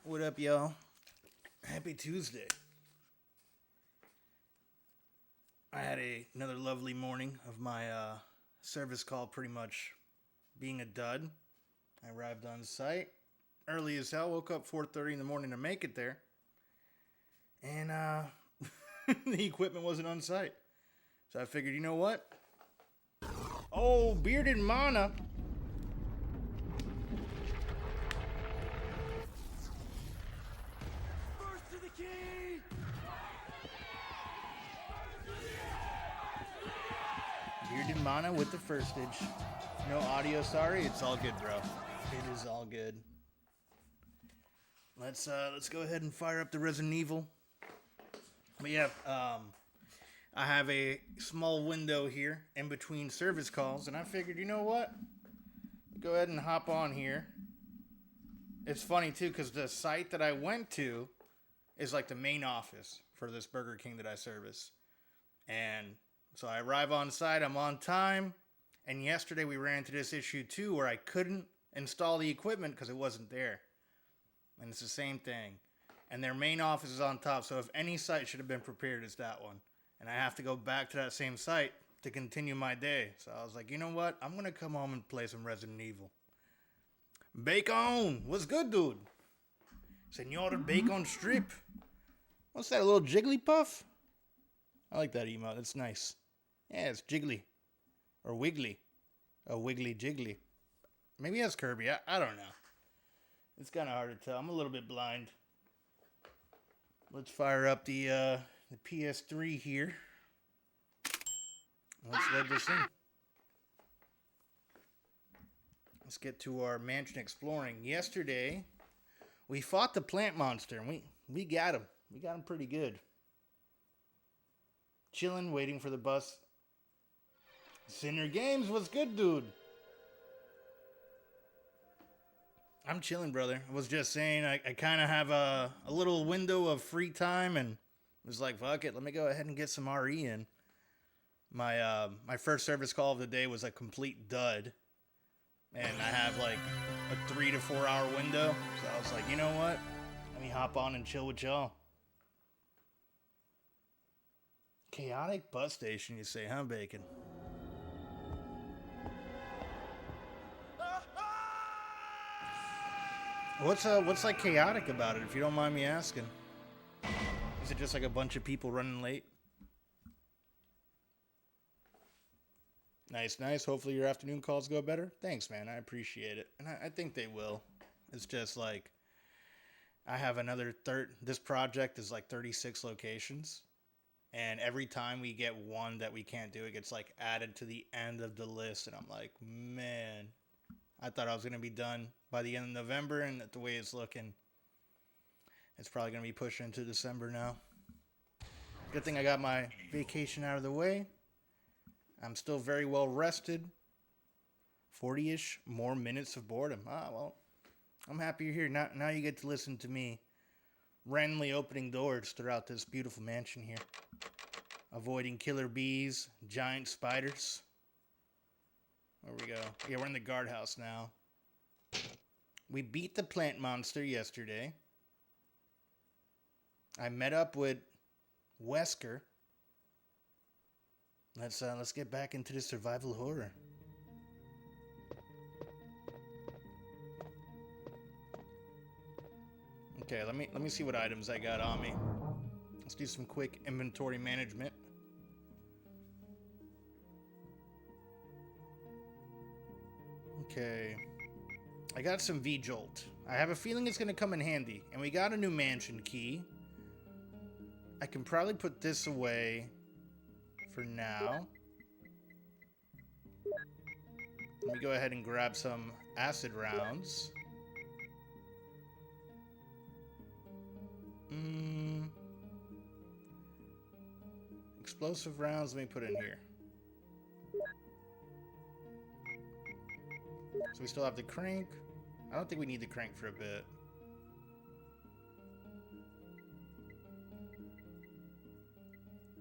What up, y'all? Happy Tuesday. I had another lovely morning of my service call pretty much being a dud. I arrived on site early as hell, woke up 4:30 in the morning to make it there. And the equipment wasn't on site. So I figured, you know what? Oh, bearded mana. First to the key! Bearded mana with the firstage. No audio, sorry. It's all good, bro. It is all good. Let's go ahead and fire up the Resident Evil. But yeah, I have a small window here in between service calls, and I figured, you know what? Go ahead and hop on here. It's funny too, because the site that I went to is like the main office for this Burger King that I service. And so I arrive on site, I'm on time, and yesterday we ran into this issue too where I couldn't install the equipment because it wasn't there. And it's the same thing. And their main office is on top, so if any site should have been prepared, it's that one. And I have to go back to that same site to continue my day. So I was like, you know what? I'm going to come home and play some Resident Evil. Bacon! What's good, dude? Senora Bacon Strip. What's that, a little Jigglypuff? I like that emote. It's nice. Yeah, it's Jiggly. Or Wiggly. A Wiggly Jiggly. Maybe that's Kirby. I don't know. It's kind of hard to tell. I'm a little bit blind. Let's fire up the PS3 here. Let's load this in. Let's get to our mansion exploring. Yesterday, we fought the plant monster, and we got him. We got him pretty good. Chilling, waiting for the bus. Sinner Games, what's good, dude? I'm chilling, brother. I was just saying, I kind of have a little window of free time, and was like, fuck it, let me go ahead and get some RE in. My first service call of the day was a complete dud, and I have like a 3 to 4 hour window, so I was like, you know what? Let me hop on and chill with y'all. Chaotic bus station, you say, huh, Bacon? What's like chaotic about it, if you don't mind me asking? Is it just like a bunch of people running late? Nice. Hopefully your afternoon calls go better. Thanks, man. I appreciate it. And I think they will. It's just like, I have another this project is like 36 locations. And every time we get one that we can't do, it gets like added to the end of the list. And I'm like, man, I thought I was going to be done by the end of November. And the way it's looking, it's probably going to be pushing into December now. Good thing I got my vacation out of the way. I'm still very well rested. 40-ish more minutes of boredom. Well, I'm happy you're here. Now you get to listen to me randomly opening doors throughout this beautiful mansion here. Avoiding killer bees, giant spiders. There we go. Yeah, we're in the guardhouse now. We beat the plant monster yesterday. I met up with Wesker. Let's get back into the survival horror. Okay, let me see what items I got on me. Let's do some quick inventory management. Okay. I got some V-Jolt. I have a feeling it's going to come in handy. And we got a new mansion key. I can probably put this away for now. Let me go ahead and grab some acid rounds. Explosive rounds, let me put in here. So we still have the crank. I don't think we need the crank for a bit.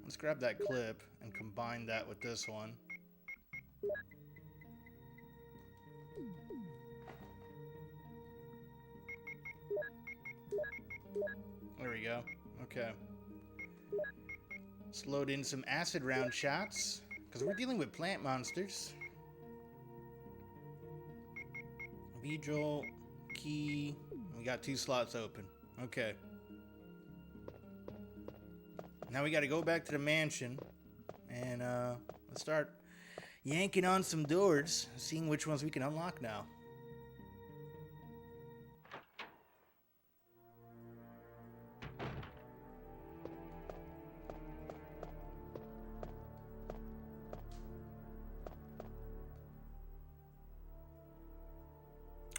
Let's grab that clip and combine that with this one. Okay. Let's load in some acid round shots, because we're dealing with plant monsters. Vigil, key. We got 2 slots open. Okay. Now we got to go back to the mansion and let's start yanking on some doors, seeing which ones we can unlock now.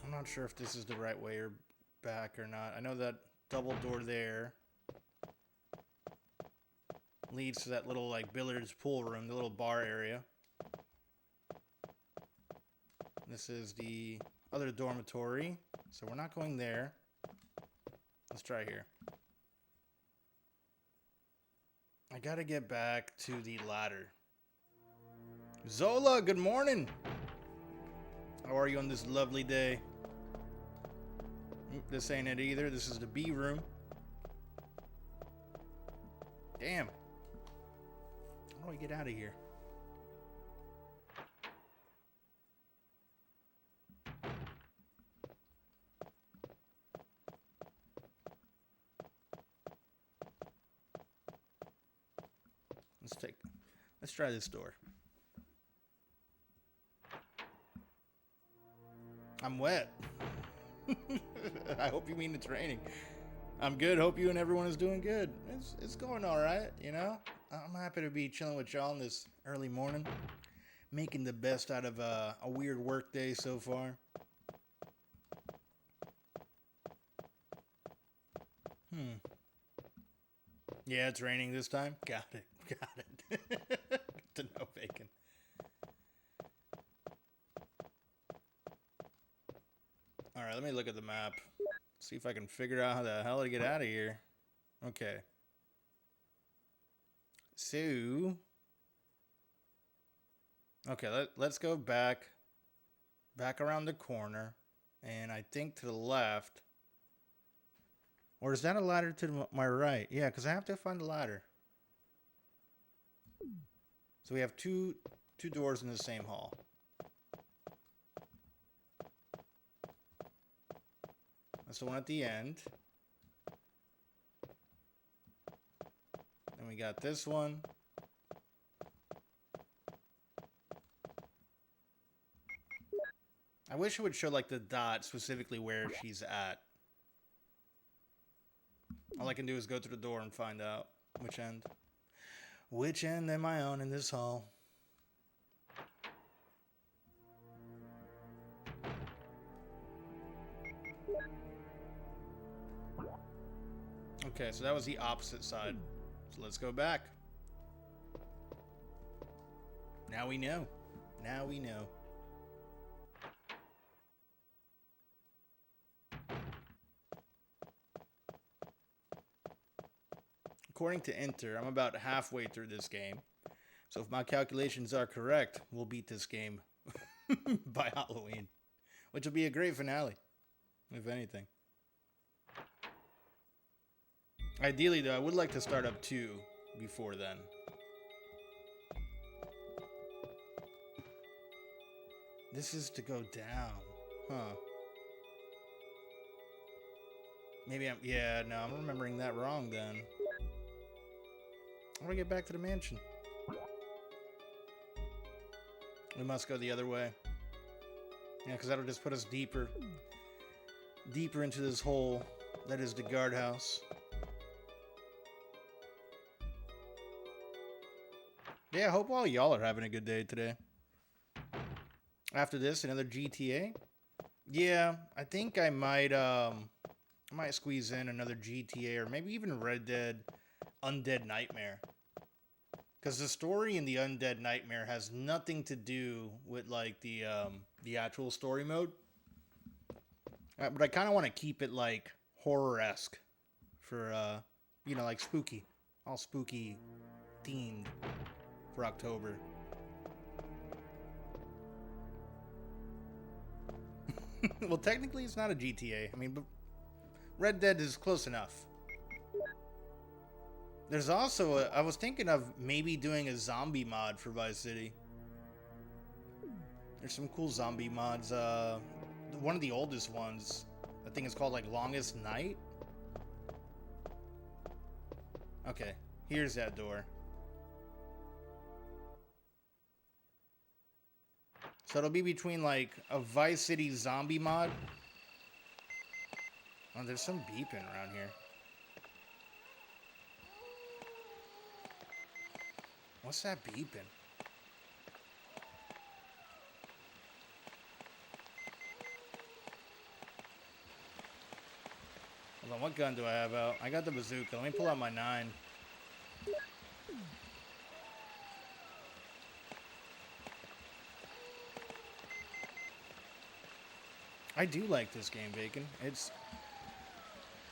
I'm not sure if this is the right way or back or not. I know that double door there leads to that little like billiards pool room, the little bar area. This is the other dormitory, so we're not going there. Let's try here. I gotta get back to the ladder. Zola, good morning. How are you on this lovely day? This ain't it either. This is the B room. Damn. How do I get out of here? Let's try this door. I'm wet. I hope you mean it's raining. I'm good. Hope you and everyone is doing good. It's going all right, you know? I'm happy to be chilling with y'all this early morning. Making the best out of a weird work day so far. Yeah, it's raining this time. Got it. Got it. To no bacon. Alright, let me look at the map. See if I can figure out how the hell to get out of here. Okay. So... Okay, let's go back around the corner, and I think to the left. Or is that a ladder to my right? Yeah, because I have to find the ladder. So we have two doors in the same hall. That's the one at the end. Then we got this one. I wish it would show like the dot specifically where she's at. All I can do is go to the door and find out which end. Which end am I on in this hall? Okay, so that was the opposite side. So let's go back. Now we know. Now we know. According to Enter, I'm about halfway through this game. So if my calculations are correct, we'll beat this game by Halloween. Which will be a great finale, if anything. Ideally, though, I would like to start up 2 before then. This is to go down. Huh. Maybe I'm... Yeah, no, I'm remembering that wrong then. How do I get back to the mansion? We must go the other way. Yeah, because that'll just put us deeper into this hole that is the guardhouse. Yeah, I hope all y'all are having a good day today. After this, another GTA. Yeah, I think I might squeeze in another GTA or maybe even Red Dead Undead Nightmare. Because the story in the Undead Nightmare has nothing to do with like the actual story mode. But I kind of want to keep it like horror-esque for you know, like spooky, all spooky themed for October. Well, technically it's not a GTA. I mean, but Red Dead is close enough. There's also I was thinking of maybe doing a zombie mod for Vice City. There's some cool zombie mods. One of the oldest ones, I think it's called like Longest Night. Okay, here's that door. So it'll be between like a Vice City zombie mod. Oh, there's some beeping around here. What's that beeping? Hold on, what gun do I have out? I got the bazooka. Let me pull out my 9. I do like this game, Bacon.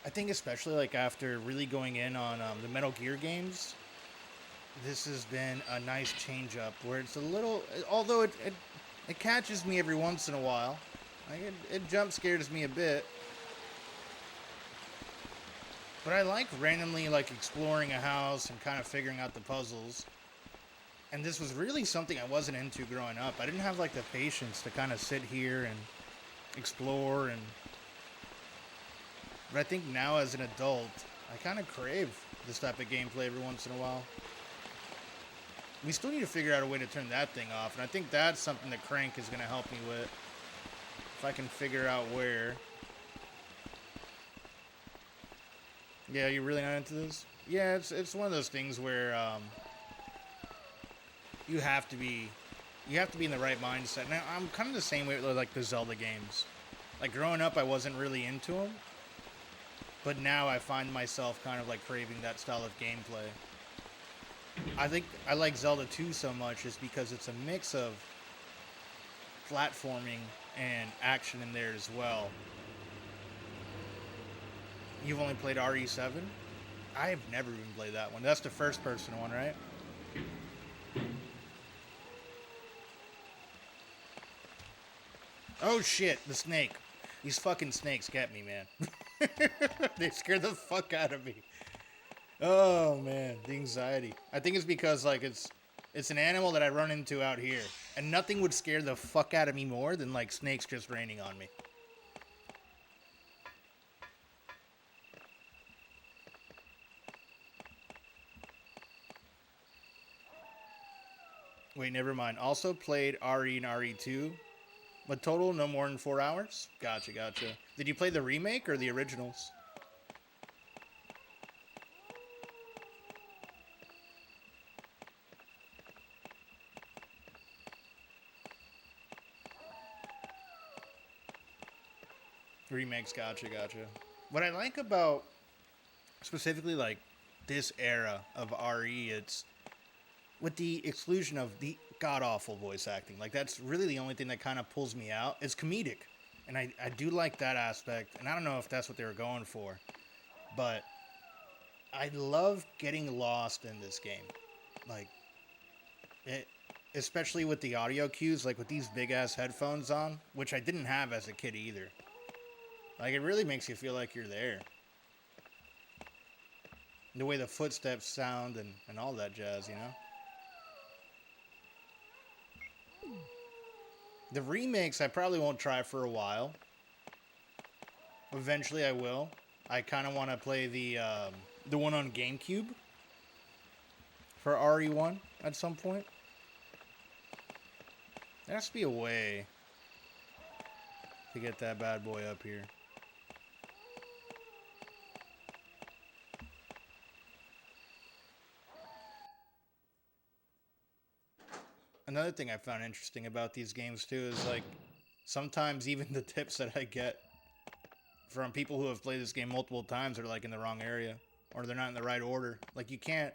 I think especially like after really going in on the Metal Gear games, this has been a nice change up where it's a little, although it catches me every once in a while. Like it jump scares me a bit. But I like randomly like exploring a house and kind of figuring out the puzzles. And this was really something I wasn't into growing up. I didn't have like the patience to kind of sit here and explore but I think now as an adult, I kind of crave this type of gameplay every once in a while. We still need to figure out a way to turn that thing off, and I think that's something that Crank is going to help me with. If I can figure out where. Yeah, you're really not into this? Yeah, it's one of those things where you have to be in the right mindset. Now, I'm kind of the same way with like the Zelda games. Like growing up, I wasn't really into them, but now I find myself kind of like craving that style of gameplay. I think I like Zelda 2 so much is because it's a mix of platforming and action in there as well. You've only played RE7? I've never even played that one. That's the first person one, right? Oh shit, the snake. These fucking snakes get me, man. They scare the fuck out of me. Oh man, the anxiety. I think it's because like it's an animal that I run into out here, and nothing would scare the fuck out of me more than like snakes just raining on me. Wait, never mind. Also played RE and RE2, but total no more than 4 hours? Gotcha. Did you play the remake or the originals? Remakes, gotcha. What I like about specifically like this era of RE, it's with the exclusion of the god-awful voice acting. Like that's really the only thing that kind of pulls me out. It's comedic. And I do like that aspect. And I don't know if that's what they were going for. But I love getting lost in this game. Like, especially with the audio cues, like with these big-ass headphones on, which I didn't have as a kid either. Like, it really makes you feel like you're there. The way the footsteps sound and all that jazz, you know? The remakes I probably won't try for a while. Eventually I will. I kind of want to play the one on GameCube for RE1 at some point. There has to be a way to get that bad boy up here. Another thing I found interesting about these games too is like sometimes even the tips that I get from people who have played this game multiple times are like in the wrong area or they're not in the right order. Like you can't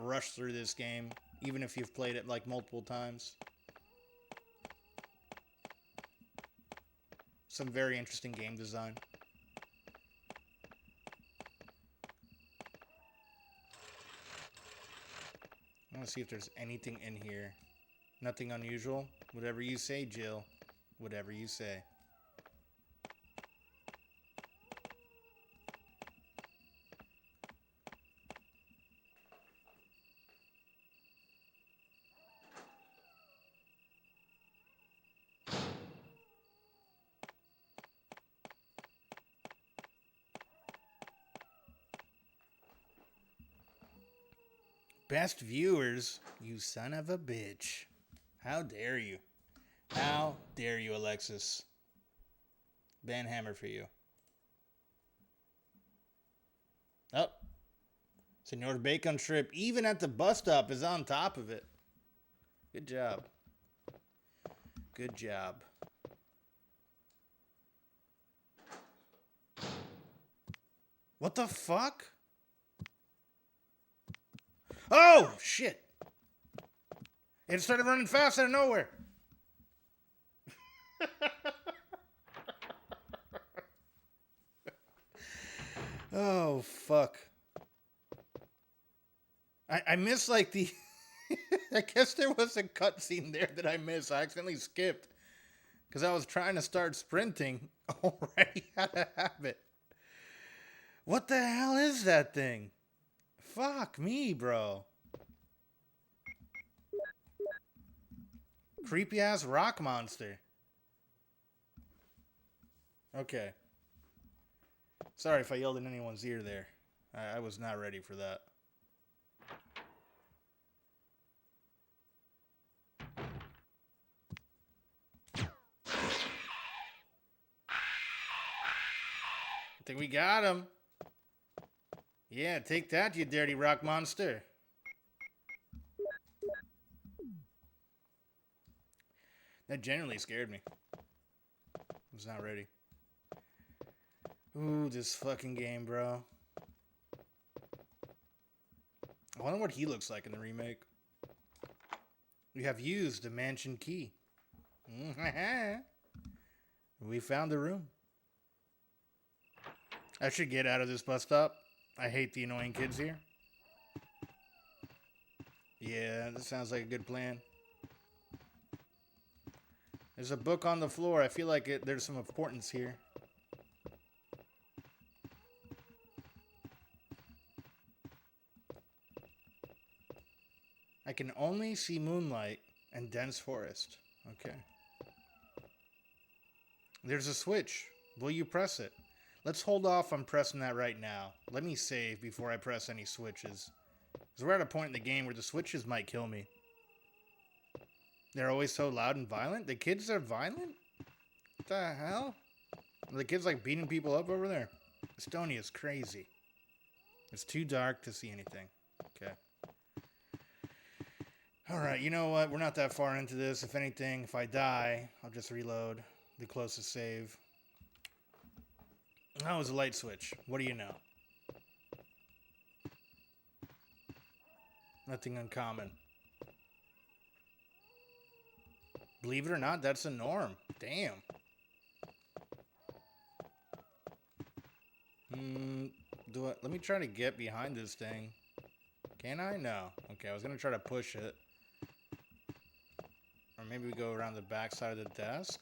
rush through this game even if you've played it like multiple times. Some very interesting game design. I want to see if there's anything in here. Nothing unusual. Whatever you say, Jill. Whatever you say. Best viewers, you son of a bitch. How dare you? How dare you, Alexis? Ban hammer for you. Oh. Senor Bacon Strip, even at the bus stop, is on top of it. Good job. Good job. What the fuck? Oh, shit. It started running fast out of nowhere. Oh, fuck. I missed like the... I guess there was a cutscene there that I missed. I accidentally skipped. Because I was trying to start sprinting. Already had a habit. What the hell is that thing? Fuck me, bro. Creepy ass rock monster. Okay. Sorry if I yelled in anyone's ear there. I was not ready for that. I think we got him. Yeah, take that, you dirty rock monster. That genuinely scared me. I was not ready. Ooh, this fucking game, bro. I wonder what he looks like in the remake. We have used the mansion key. We found the room. I should get out of this bus stop. I hate the annoying kids here. Yeah, that sounds like a good plan. There's a book on the floor. I feel like there's some importance here. I can only see moonlight and dense forest. Okay. There's a switch. Will you press it? Let's hold off on pressing that right now. Let me save before I press any switches. Because we're at a point in the game where the switches might kill me. They're always so loud and violent? The kids are violent? What the hell? Are the kids like beating people up over there? Estonia's crazy. It's too dark to see anything. Okay. Alright, you know what? We're not that far into this. If anything, if I die, I'll just reload the closest save. That was a light switch. What do you know? Nothing uncommon. Believe it or not, that's the norm. Damn. Let me try to get behind this thing. Can I? No. Okay, I was going to try to push it. Or maybe we go around the back side of the desk.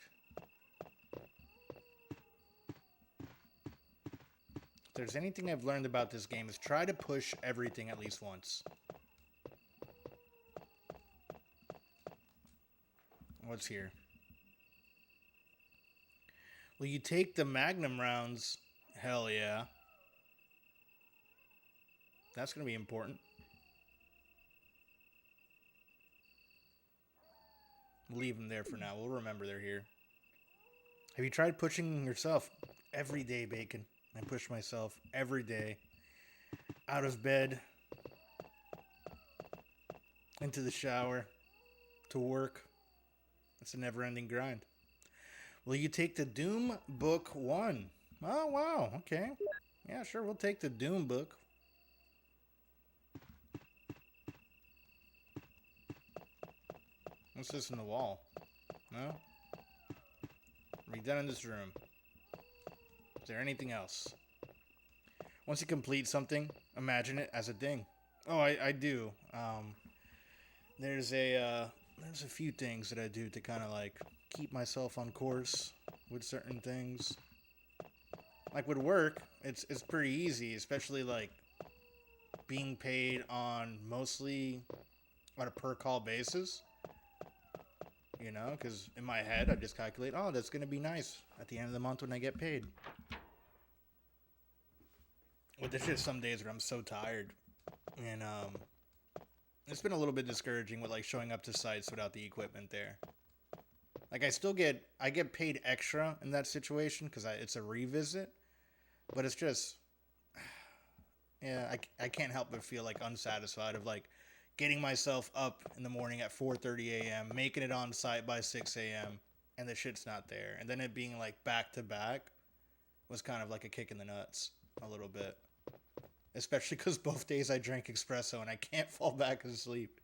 If there's anything I've learned about this game is try to push everything at least once. What's here? Will you take the Magnum rounds? Hell yeah. That's going to be important. We'll leave them there for now. We'll remember they're here. Have you tried pushing yourself? Every day, Bacon. I push myself every day. Out of bed. Into the shower. To work. It's a never-ending grind. Will you take the Doom Book 1? Oh, wow. Okay. Yeah, sure. We'll take the Doom Book. What's this in the wall? No? Are we done in this room? Is there anything else? Once you complete something, imagine it as a ding. Oh, I do. There's a few things that I do to kind of like keep myself on course with certain things. Like with work, it's pretty easy, especially like being paid on mostly on a per call basis. You know, because in my head, I just calculate, oh, that's going to be nice at the end of the month when I get paid. But there's just some days where I'm so tired. And it's been a little bit discouraging with like showing up to sites without the equipment there. Like I get paid extra in that situation because it's a revisit, but it's just yeah, I can't help but feel like unsatisfied of like getting myself up in the morning at 4:30 a.m., making it on site by 6 a.m., and the shit's not there. And then it being like back to back was kind of like a kick in the nuts a little bit. Especially because both days I drank espresso and I can't fall back asleep.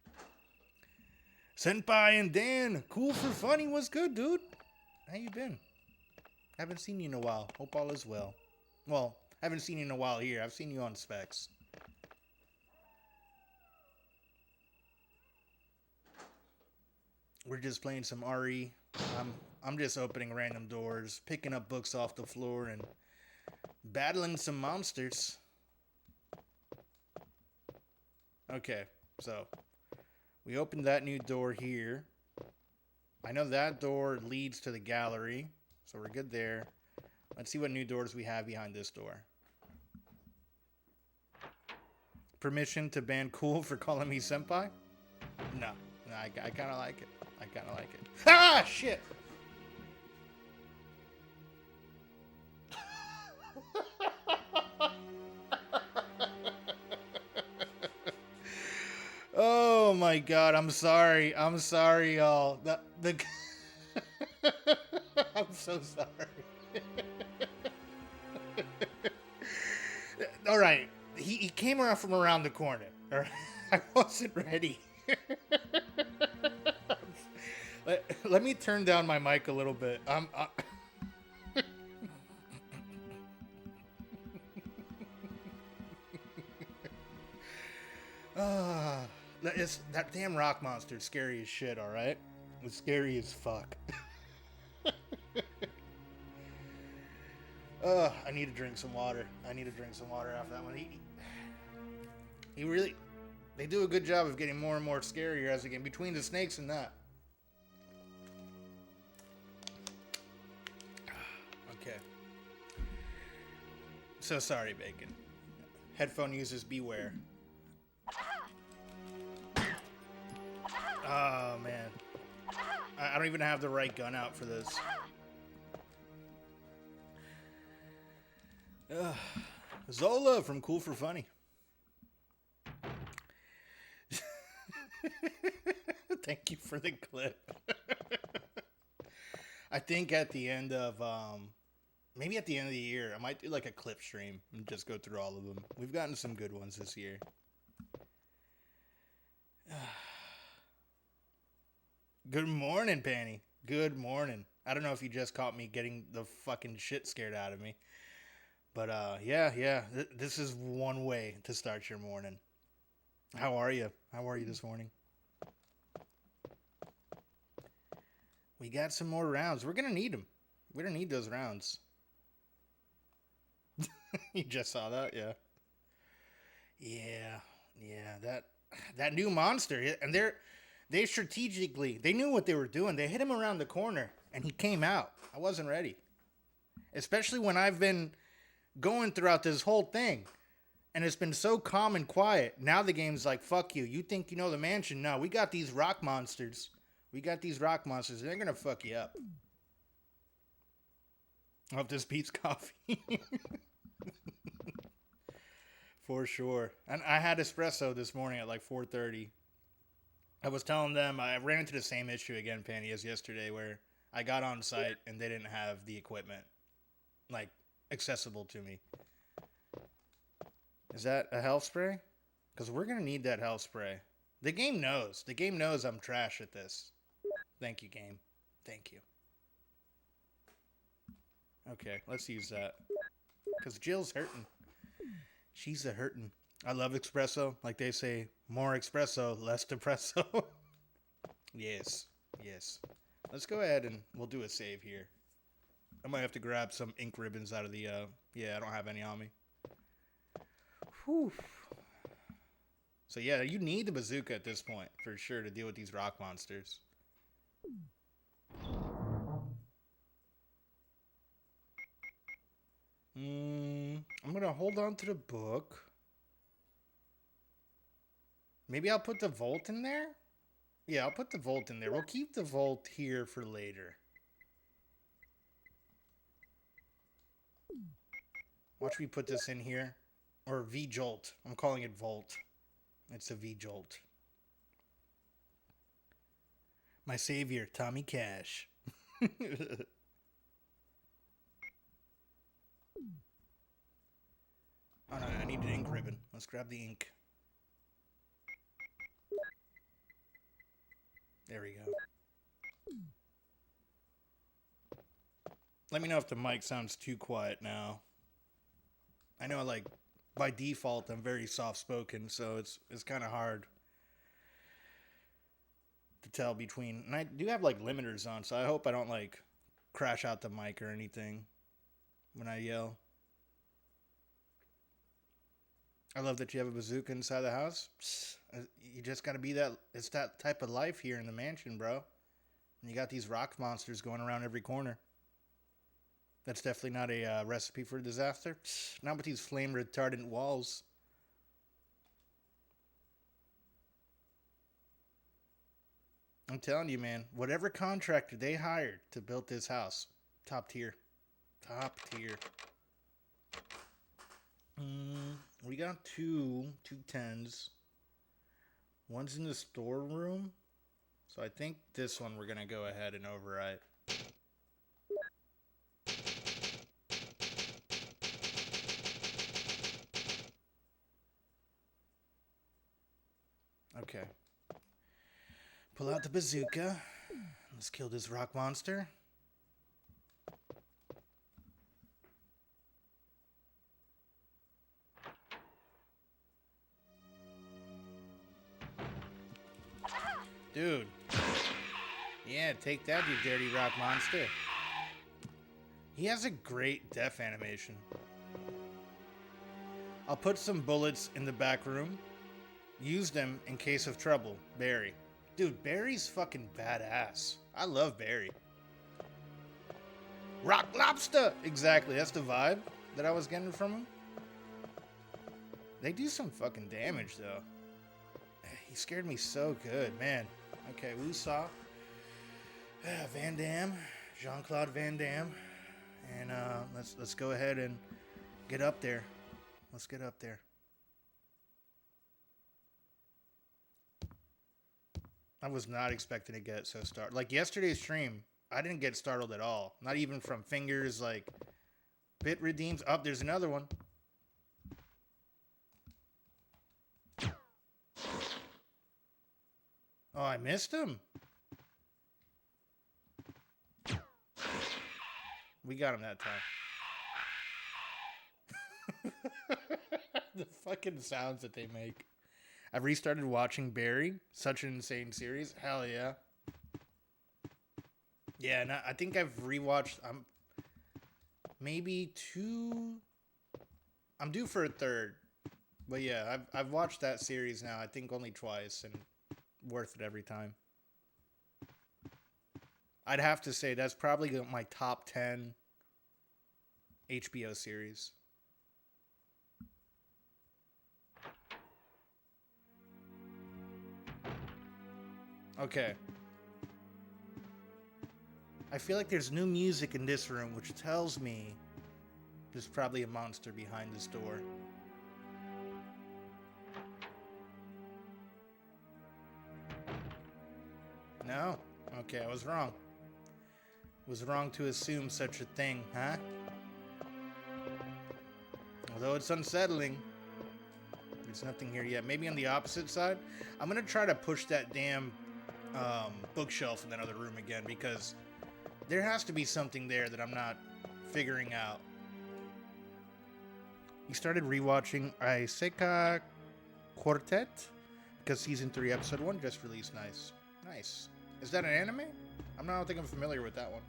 Senpai and Dan, cool for funny. What's good, dude? How you been? Haven't seen you in a while. Hope all is well. Well, haven't seen you in a while here. I've seen you on specs. We're just playing some RE. I'm just opening random doors, picking up books off the floor, and battling some monsters. Okay, so we opened that new door here. I know that door leads to the gallery, so we're good there. Let's see what new doors we have behind this door. Permission to ban cool for calling me senpai? No, I kind of like it. I kind of like it. Ah, shit! Oh my god, I'm sorry. I'm sorry, y'all. I'm so sorry. All right, he came around from around the corner. All right? I wasn't ready. Let me turn down my mic a little bit. That damn rock monster is scary as shit, alright? It's scary as fuck. I need to drink some water. I need to drink some water after that one. He really... They do a good job of getting more and more scarier as they get between the snakes and that. Okay. So sorry, Bacon. Headphone users beware. Oh, man. I don't even have the right gun out for this. Zola from Cool for Funny. Thank you for the clip. I think at the end of, maybe at the end of the year, I might do like a clip stream and just go through all of them. We've gotten some good ones this year. Good morning, Panny. Good morning. I don't know if you just caught me getting the fucking shit scared out of me. But, yeah. This is one way to start your morning. How are you? How are you this morning? We got some more rounds. We're going to need them. We're going to need those rounds. You just saw that? Yeah. Yeah. That new monster. And they strategically, they knew what they were doing. They hit him around the corner, and he came out. I wasn't ready. Especially when I've been going throughout this whole thing. And it's been so calm and quiet. Now the game's like, fuck you. You think you know the mansion? No, we got these rock monsters. And they're going to fuck you up. I hope this beats coffee. For sure. And I had espresso this morning at like 4:30. I was telling them I ran into the same issue again, Panny, as yesterday, where I got on site and they didn't have the equipment like accessible to me. Is that a health spray? Because we're going to need that health spray. The game knows. The game knows I'm trash at this. Thank you, game. Thank you. Okay, let's use that. Because Jill's hurting. She's a hurting. I love espresso. Like they say, more espresso, less depresso. Yes. Let's go ahead and we'll do a save here. I might have to grab some ink ribbons out of the, yeah, I don't have any on me. Whew. So yeah, you need the bazooka at this point, for sure, to deal with these rock monsters. I'm gonna hold on to the book. Maybe I'll put the Volt in there? Yeah, I'll put the Volt in there. We'll keep the Volt here for later. Watch me put this in here. Or V-Jolt. I'm calling it Volt. It's a V-Jolt. My savior, Tommy Cash. Oh no, I need an ink ribbon. Let's grab the ink. There we go. Let me know if the mic sounds too quiet now. I know, like, by default, I'm very soft-spoken, so it's kind of hard to tell between. And I do have, like, limiters on, so I hope I don't, like, crash out the mic or anything when I yell. I love that you have a bazooka inside the house. Psst, you just gotta be that. It's that type of life here in the mansion, bro. And you got these rock monsters going around every corner. That's definitely not a recipe for disaster. Psst, not with these flame retardant walls. I'm telling you, man. Whatever contractor they hired to build this house, top tier. Top tier. We got two 10s. One's in the storeroom. So I think this one we're going to go ahead and overwrite. Okay. Pull out the bazooka. Let's kill this rock monster. Dude. Yeah, take that, you dirty rock monster. He has a great death animation. I'll put some bullets in the back room. Use them in case of trouble. Barry. Dude, Barry's fucking badass. I love Barry. Rock lobster! Exactly, that's the vibe that I was getting from him. They do some fucking damage, though. He scared me so good, man. Okay, Wusaw. Van Damme. Jean-Claude Van Damme. And let's go ahead and get up there. Let's get up there. I was not expecting to get so startled. Like yesterday's stream, I didn't get startled at all. Not even from fingers, like bit redeems. Oh, there's another one. Oh, I missed him. We got him that time. The fucking sounds that they make. I've restarted watching Barry. Such an insane series. Hell yeah. Yeah, and I think I've rewatched. Maybe two. I'm due for a third. But yeah, I've watched that series now. I think only twice, and worth it every time. I'd have to say that's probably my top 10 HBO series. Okay. I feel like there's new music in this room, which tells me there's probably a monster behind this door. No? Okay, I was wrong. Was wrong to assume such a thing, huh? Although it's unsettling, there's nothing here yet. Maybe on the opposite side? I'm gonna try to push that damn bookshelf in that other room again, because there has to be something there that I'm not figuring out. You started rewatching Aiseka Quartet because season 3 episode 1 just released. Nice. Nice. Is that an anime? I don't think I'm familiar with that one.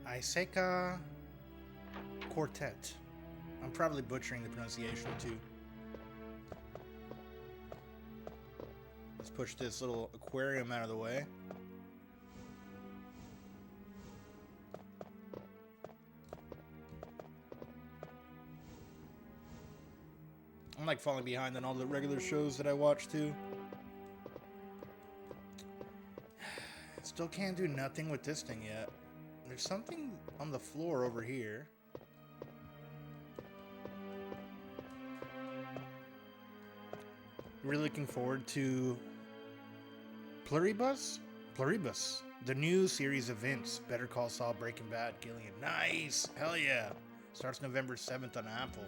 Aiseka Quartet. I'm probably butchering the pronunciation too. Let's push this little aquarium out of the way. I'm like falling behind on all the regular shows that I watch too. Still can't do nothing with this thing yet. There's something on the floor over here. Really looking forward to Pluribus? Pluribus. The new series of events. Better Call Saul, Breaking Bad, Gillian. Nice! Hell yeah! Starts November 7th on Apple.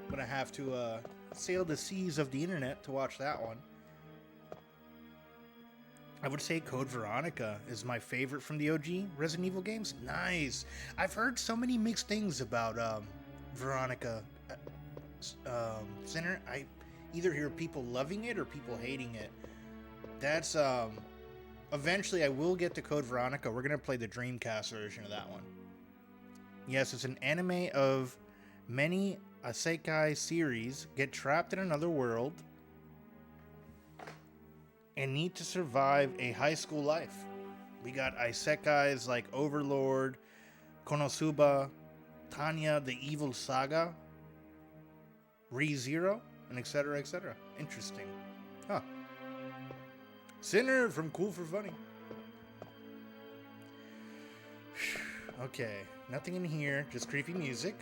I'm gonna have to sail the seas of the internet to watch that one. I would say Code Veronica is my favorite from the OG Resident Evil games. Nice! I've heard so many mixed things about Veronica Center. I either hear people loving it or people hating it. That's eventually I will get to Code Veronica. We're gonna play the Dreamcast version of that one. Yes, it's an anime of many isekai series get trapped in another world and need to survive a high school life. We got isekais like Overlord, Konosuba, Tanya the Evil Saga, ReZero, and etc. etc. Interesting. Huh. Sinner from Cool for Funny. Okay, nothing in here, just creepy music.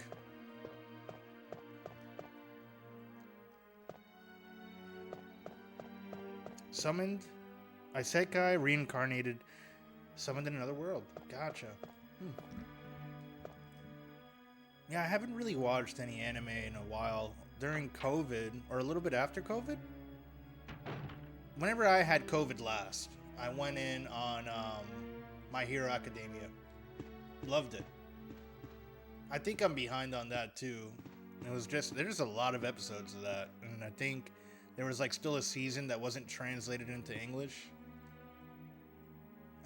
Summoned, isekai, reincarnated, summoned in another world. Gotcha. Yeah, I haven't really watched any anime in a while. During COVID, or a little bit after COVID? Whenever I had COVID last, I went in on My Hero Academia. Loved it. I think I'm behind on that too. It was just, there's a lot of episodes of that, and I think there was like still a season that wasn't translated into English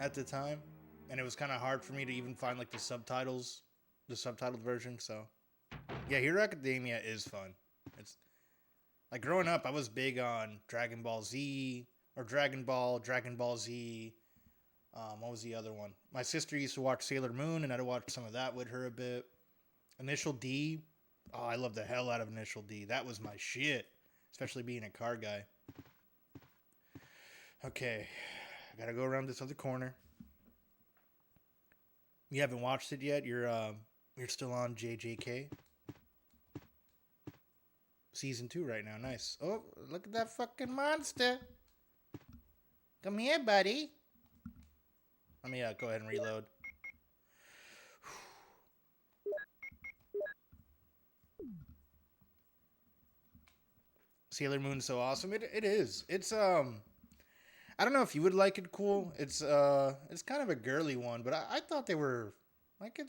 at the time, and it was kind of hard for me to even find like the subtitles, the subtitled version. So yeah, Hero Academia is fun. It's like growing up, I was big on Dragon Ball Z or Dragon Ball Z. What was the other one? My sister used to watch Sailor Moon, and I'd watch some of that with her a bit. Initial D. Oh, I love the hell out of Initial D. That was my shit. Especially being a car guy. Okay. I gotta go around this other corner. You haven't watched it yet? You're still on JJK? Season 2 right now. Nice. Oh, look at that fucking monster. Come here, buddy. Let me go ahead and reload. Sailor Moon's so awesome. It is. It's I don't know if you would like it cool. It's kind of a girly one, but I thought they were like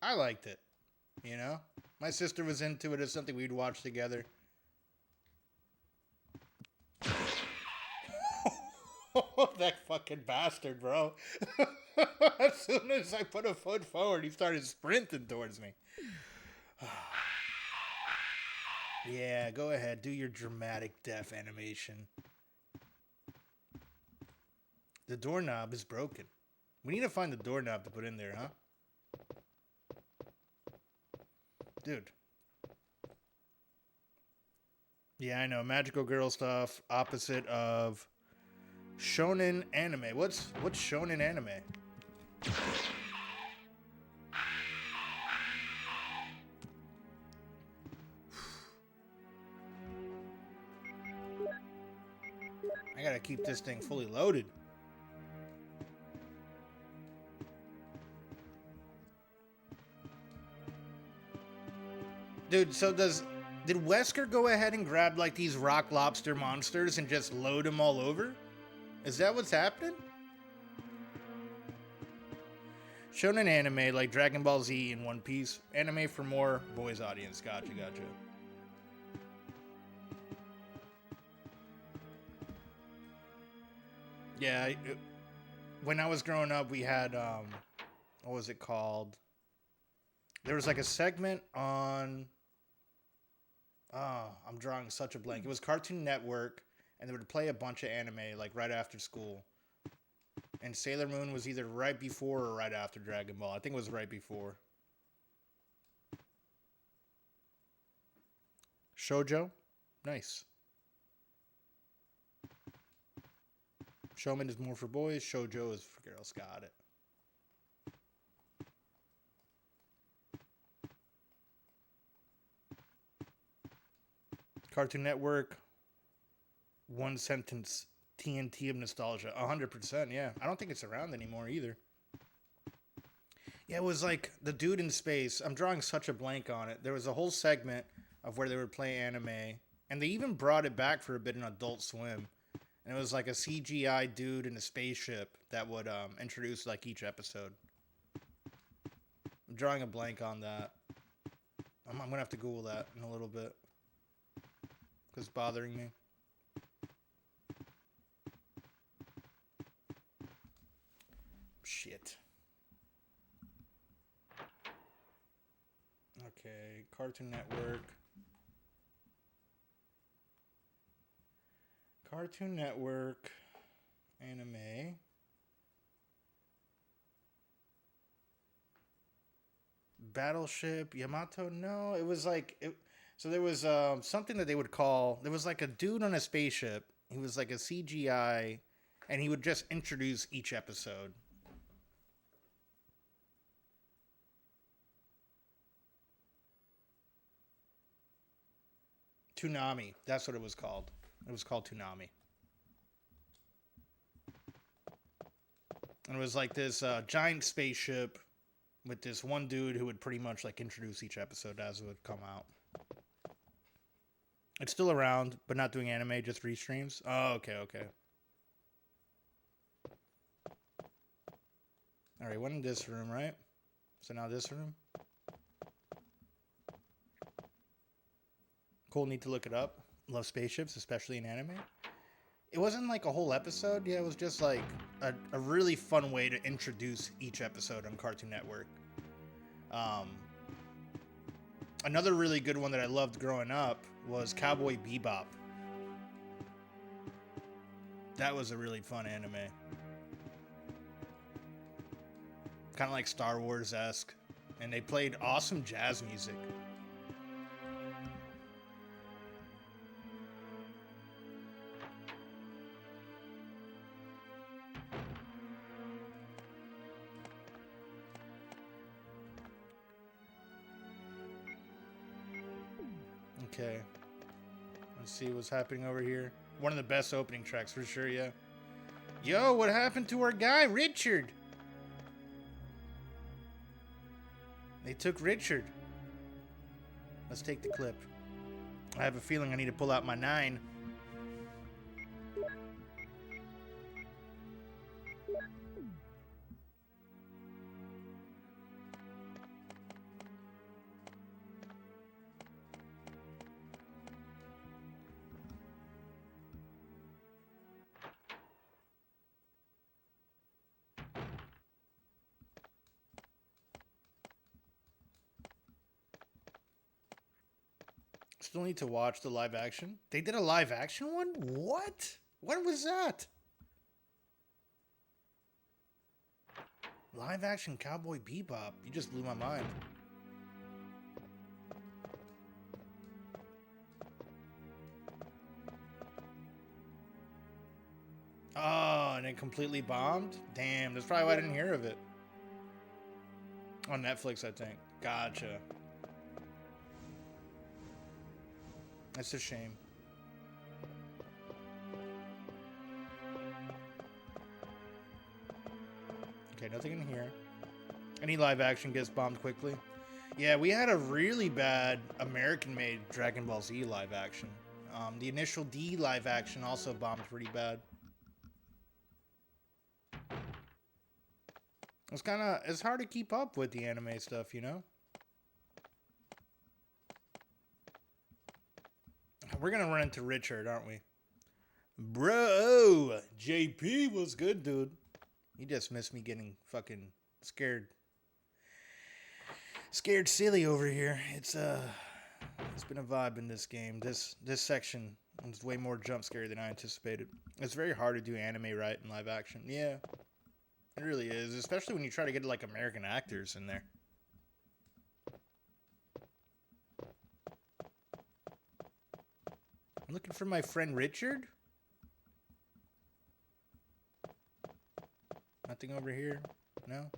I liked it. You know? My sister was into it. It's something we'd watch together. That fucking bastard, bro. As soon as I put a foot forward, he started sprinting towards me. Yeah, go ahead. Do your dramatic death animation. The doorknob is broken. We need to find the doorknob to put in there, huh? Dude. Yeah, I know. Magical girl stuff. Opposite of shonen anime. What's shonen anime? I gotta keep this thing fully loaded. Dude, so did Wesker go ahead and grab like these rock lobster monsters and just load them all over? Is that what's happening? Shonen anime like Dragon Ball Z and One Piece. Anime for more boys audience. Gotcha. Yeah, when I was growing up, we had, what was it called? There was like a segment on, I'm drawing such a blank. It was Cartoon Network, and they would play a bunch of anime like right after school. And Sailor Moon was either right before or right after Dragon Ball. I think it was right before. Shoujo? Nice. Showman is more for boys. Shoujo is for girls. Got it. Cartoon Network. One sentence TNT of nostalgia. 100%, yeah. I don't think it's around anymore either. Yeah, it was like the dude in space. I'm drawing such a blank on it. There was a whole segment of where they would play anime. And they even brought it back for a bit in Adult Swim. And it was like a CGI dude in a spaceship that would introduce like each episode. I'm drawing a blank on that. I'm going to have to Google that in a little bit. Because it's bothering me. Shit. Okay, Cartoon Network. Cartoon Network. Anime. Battleship. Yamato? No, it was like... So there was something that they would call... There was like a dude on a spaceship. He was like a CGI... And he would just introduce each episode. Toonami. That's what it was called. It was called Toonami. And it was like this giant spaceship with this one dude who would pretty much like introduce each episode as it would come out. It's still around, but not doing anime, just restreams. Oh, okay, okay. All right, one in this room, right? So now this room. Cool, need to look it up. Love spaceships, especially in anime. It wasn't like a whole episode. Yeah, it was just like a really fun way to introduce each episode on Cartoon Network. Another really good one that I loved growing up was Cowboy Bebop. That was a really fun anime. Kind of like Star Wars-esque. And they played awesome jazz music. Okay. Let's see what's happening over here. One of the best opening tracks for sure, yeah. Yo, what happened to our guy, Richard? They took Richard. Let's take the clip. I have a feeling I need to pull out my 9. Still need to watch the live action. They did a live action one? What? When was that? Live action Cowboy Bebop. You just blew my mind. Oh, and it completely bombed? Damn, that's probably why I didn't hear of it. On Netflix, I think. Gotcha. That's a shame. Okay, nothing in here. Any live action gets bombed quickly. Yeah, we had a really bad American-made Dragon Ball Z live action. The initial D live action also bombed pretty bad. It's hard to keep up with the anime stuff, you know? We're gonna run into Richard, aren't we? Bro, JP was good, dude. You just missed me getting fucking scared. Scared silly over here. It's been a vibe in this game. This section is way more jump scary than I anticipated. It's very hard to do anime right in live action. Yeah, it really is, especially when you try to get like American actors in there. looking for my friend Richard. Nothing over here? No?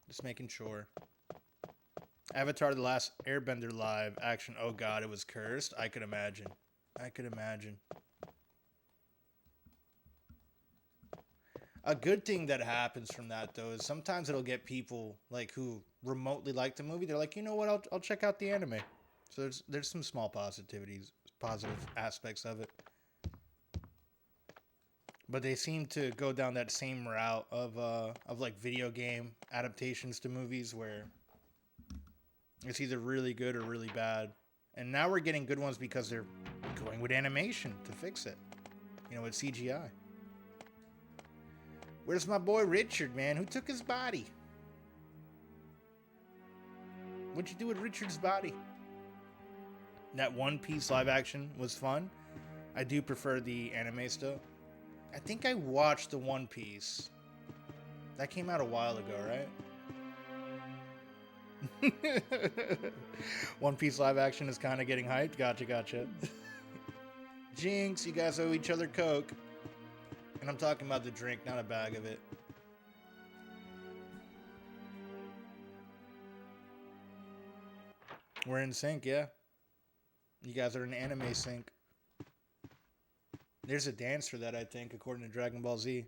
Just making sure. Avatar The Last Airbender live action. Oh god, it was cursed. I could imagine. I could imagine. A good thing that happens from that, though, is sometimes it'll get people like who remotely like the movie. They're like, you know what? I'll check out the anime. So there's some small positive aspects of it. But they seem to go down that same route of like video game adaptations to movies where it's either really good or really bad. And now we're getting good ones because they're going with animation to fix it. You know, with CGI. Where's my boy Richard, man? Who took his body? What'd you do with Richard's body? That One Piece live action was fun. I do prefer the anime still. I think I watched the One Piece. That came out a while ago, right? One Piece live action is kind of getting hyped. Gotcha. Jinx, you guys owe each other Coke. And I'm talking about the drink, not a bag of it. We're in sync, yeah. You guys are in anime sync. There's a dance for that, I think, according to Dragon Ball Z.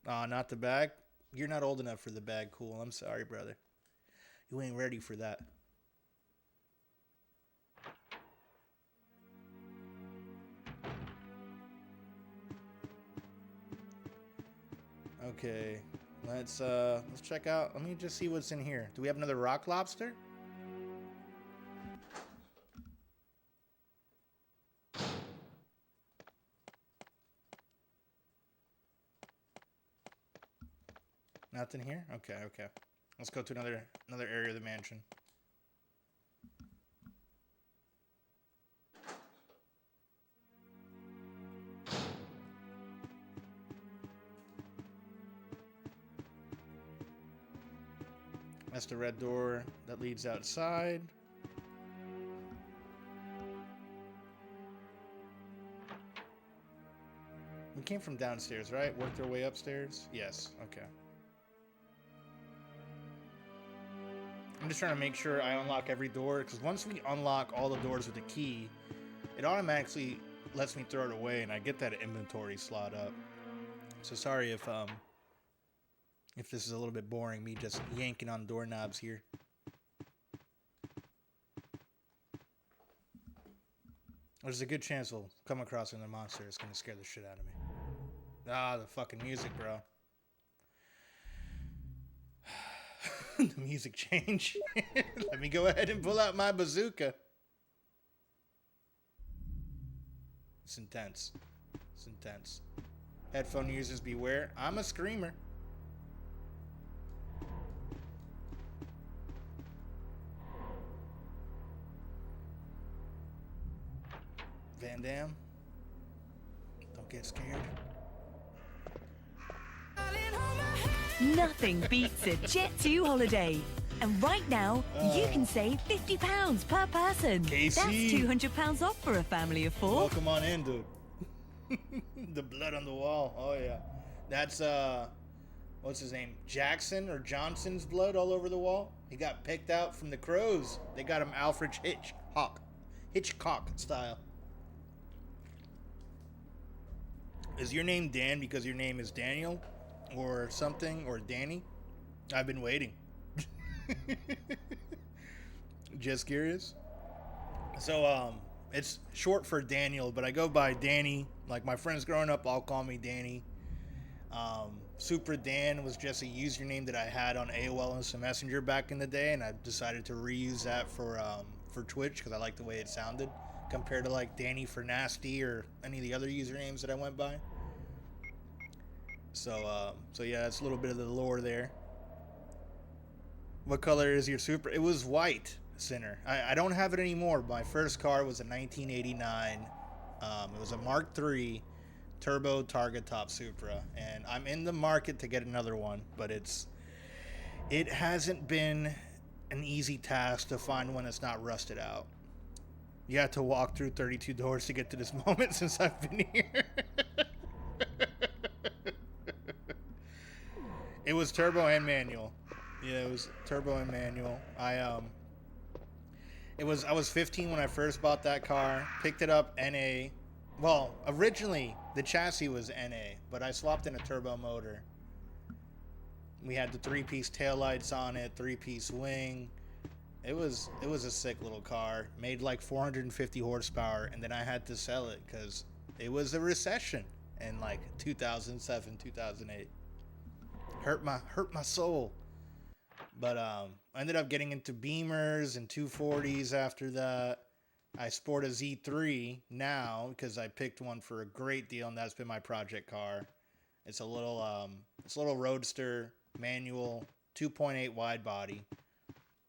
Not the bag? You're not old enough for the bag, cool. I'm sorry, brother. You ain't ready for that. Okay, let's check out. Let me just see what's in here. Do we have another rock lobster? Nothing here? Okay. Let's go to another area of the mansion. That's the red door that leads outside. We came from downstairs, right? Worked our way upstairs? Yes, okay. I'm just trying to make sure I unlock every door, because once we unlock all the doors with the key, it automatically lets me throw it away, and I get that inventory slot up. So sorry if this is a little bit boring, me just yanking on doorknobs here. There's a good chance we'll come across another monster that's going to scare the shit out of me. Ah, the fucking music, bro. The music change. Let me go ahead and pull out my bazooka. It's intense. It's intense. Headphone users beware. I'm a screamer. Van Damme. Don't get scared. Nothing beats a Jet2 holiday. And right now, you can save £50 per person. Casey. That's £200 off for a family of 4. Welcome on in, dude. The blood on the wall. Oh, yeah. That's, what's his name? Jackson or Johnson's blood all over the wall. He got picked out from the Crows. They got him Alfred Hitchcock style. Is your name Dan because your name is Daniel? Or something? Or Danny? I've been waiting. Just curious. So, it's short for Daniel, but I go by Danny. Like, my friends growing up all call me Danny. Super Dan was just a username that I had on AOL Instant Messenger back in the day, and I decided to reuse that for Twitch because I like the way it sounded compared to like Danny for Nasty or any of the other usernames that I went by. So yeah, that's a little bit of the lore there. What color is your Super? It was white, Sinner. I don't have it anymore. My first car was a 1989. It was a Mark III turbo target top Supra, and I'm in the market to get another one, but it hasn't been an easy task to find one that's not rusted out. You had to walk through 32 doors to get to this moment since I've been here. It was turbo and manual. Yeah, it was turbo and manual. I was 15 when I first bought that car. Picked it up NA. Well, originally the chassis was NA, but I swapped in a turbo motor. We had the 3-piece taillights on it, 3-piece wing. It was a sick little car. Made like 450 horsepower, and then I had to sell it because it was a recession in like 2007, 2008. Hurt my soul. But I ended up getting into Beamers and 240s after that. I sport a Z3 now because I picked one for a great deal, and that's been my project car. It's a little roadster manual 2.8 wide body,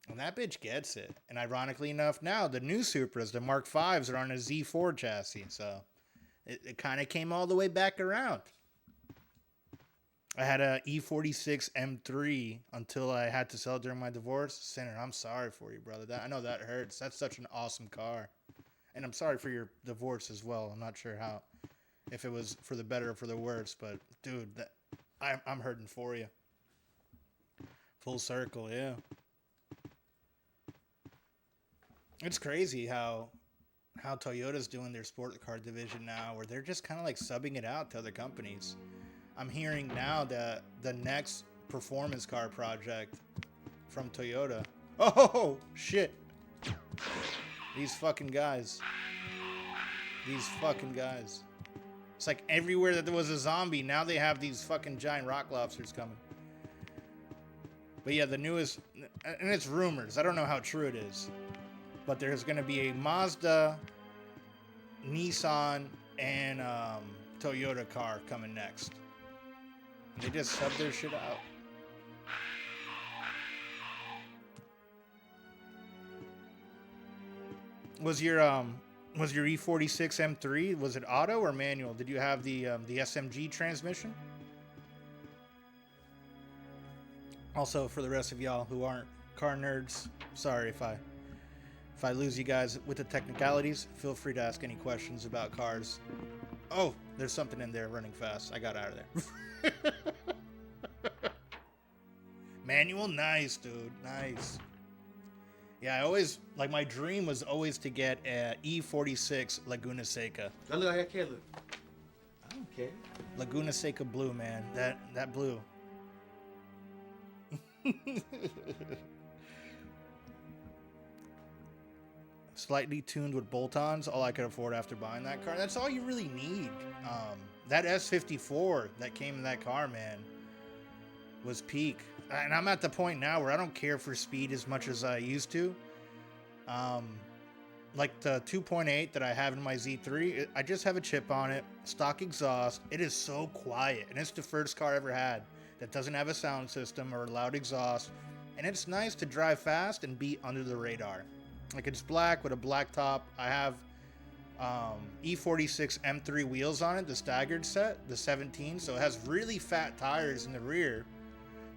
and that bitch gets it. And ironically enough, now the new Supras, the Mark V's, are on a Z4 chassis, so it kind of came all the way back around. I had a E46 M3 until I had to sell it during my divorce. Sinner, I'm sorry for you, brother. I know that hurts. That's such an awesome car. And I'm sorry for your divorce as well. I'm not sure if it was for the better or for the worse, but dude, I'm hurting for you. Full circle, yeah. It's crazy how Toyota's doing their sport car division now, where they're just kind of like subbing it out to other companies. I'm hearing now that the next performance car project from Toyota. Oh, shit. These fucking guys. It's like everywhere that there was a zombie, now they have these fucking giant rock lobsters coming. But yeah, the newest, and it's rumors. I don't know how true it is. But there's going to be a Mazda, Nissan, and Toyota car coming next. They just sub their shit out. Was your E46 M3, was it auto or manual? Did you have the SMG transmission? Also, for the rest of y'all who aren't car nerds, sorry if I lose you guys with the technicalities. Feel free to ask any questions about cars. Oh, there's something in there running fast. I got out of there. Manual, nice, dude, nice. Yeah, I always, like, my dream was always to get a E46 Laguna Seca. I look like I can't look. I don't care. Laguna Seca blue, man. That blue. Slightly tuned with bolt-ons, all I could afford after buying that car. That's all you really need. That S54 that came in that car, man, was peak. And I'm at the point now where I don't care for speed as much as I used to. Like the 2.8 that I have in my Z3, I just have a chip on it, stock exhaust. It is so quiet, and it's the first car I ever had that doesn't have a sound system or a loud exhaust. And it's nice to drive fast and be under the radar. Like, it's black with a black top. I have E46 M3 wheels on it, the staggered set, the 17, so it has really fat tires in the rear,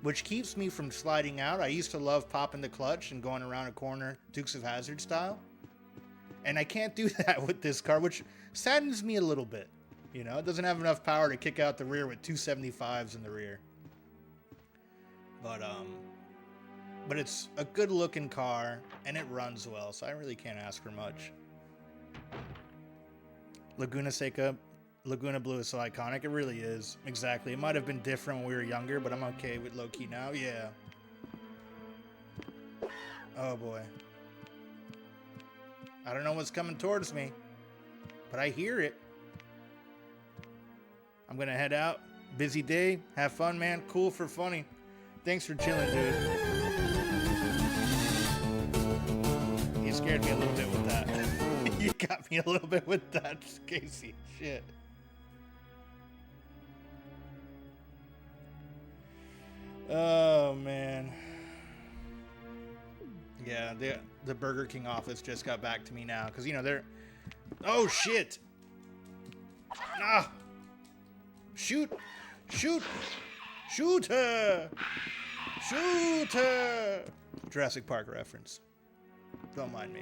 which keeps me from sliding out. I used to love popping the clutch and going around a corner Dukes of Hazzard style. And I can't do that with this car, which saddens me a little bit. You know, it doesn't have enough power to kick out the rear with 275s in the rear. But it's a good looking car and it runs well, so I really can't ask for much. Laguna Seca, Laguna Blue is so iconic. It really is. Exactly. It might have been different when we were younger, but I'm okay with low key now. Yeah. Oh boy. I don't know what's coming towards me, but I hear it. I'm gonna head out. Busy day. Have fun, man. Cool for funny. Thanks for chilling, dude. You scared me a little bit with that. You got me a little bit with that, Casey. Shit. Oh, man. Yeah, the Burger King office just got back to me now. Because, you know, they're... Oh, shit. Ah. Shoot. Shoot. Shoot her. Shoot her. Jurassic Park reference. Don't mind me.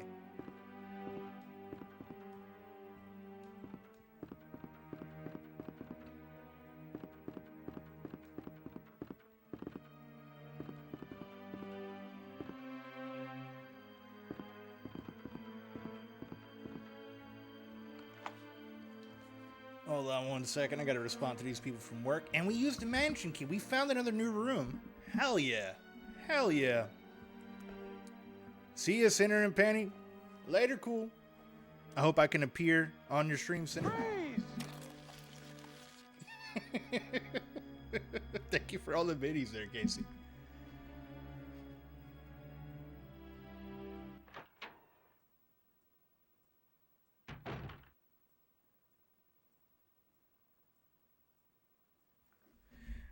Hold on one second. I gotta respond to these people from work. And we used the mansion key. We found another new room. Hell yeah. Hell yeah. See ya, Sinner and Penny. Later, cool. I hope I can appear on your stream, Sinner. Thank you for all the biddies there, Casey.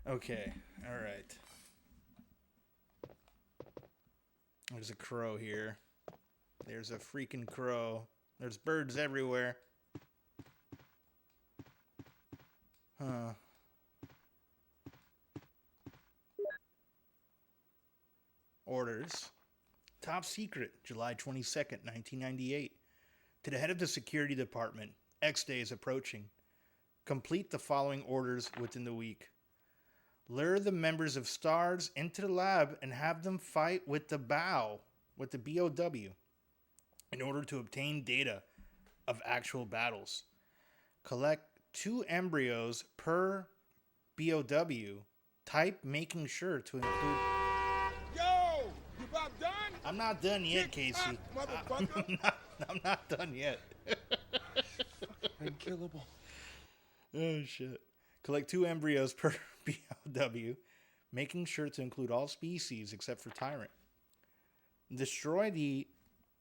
Okay, alright. There's a crow here. There's a freaking crow. There's birds everywhere. Huh. Orders. Top secret, July 22nd, 1998. To the head of the security department, X Day is approaching. Complete the following orders within the week. Lure the members of STARS into the lab and have them fight with the BOW, in order to obtain data of actual battles. Collect 2 embryos per BOW, type making sure to include... Yo! You about done? I'm not done yet, Casey. I'm not done yet. Unkillable. Oh, shit. Collect 2 embryos per BOW, making sure to include all species except for Tyrant. Destroy the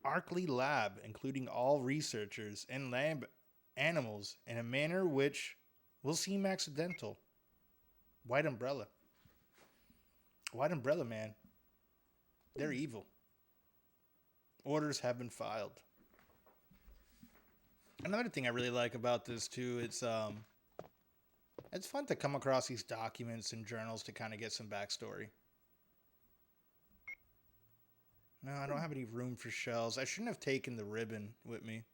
Arkley lab, including all researchers and lab animals, in a manner which will seem accidental. White Umbrella. White Umbrella, man. They're evil. Orders have been filed. Another thing I really like about this, too, it's fun to come across these documents and journals to kind of get some backstory. No, I don't have any room for shells. I shouldn't have taken the ribbon with me.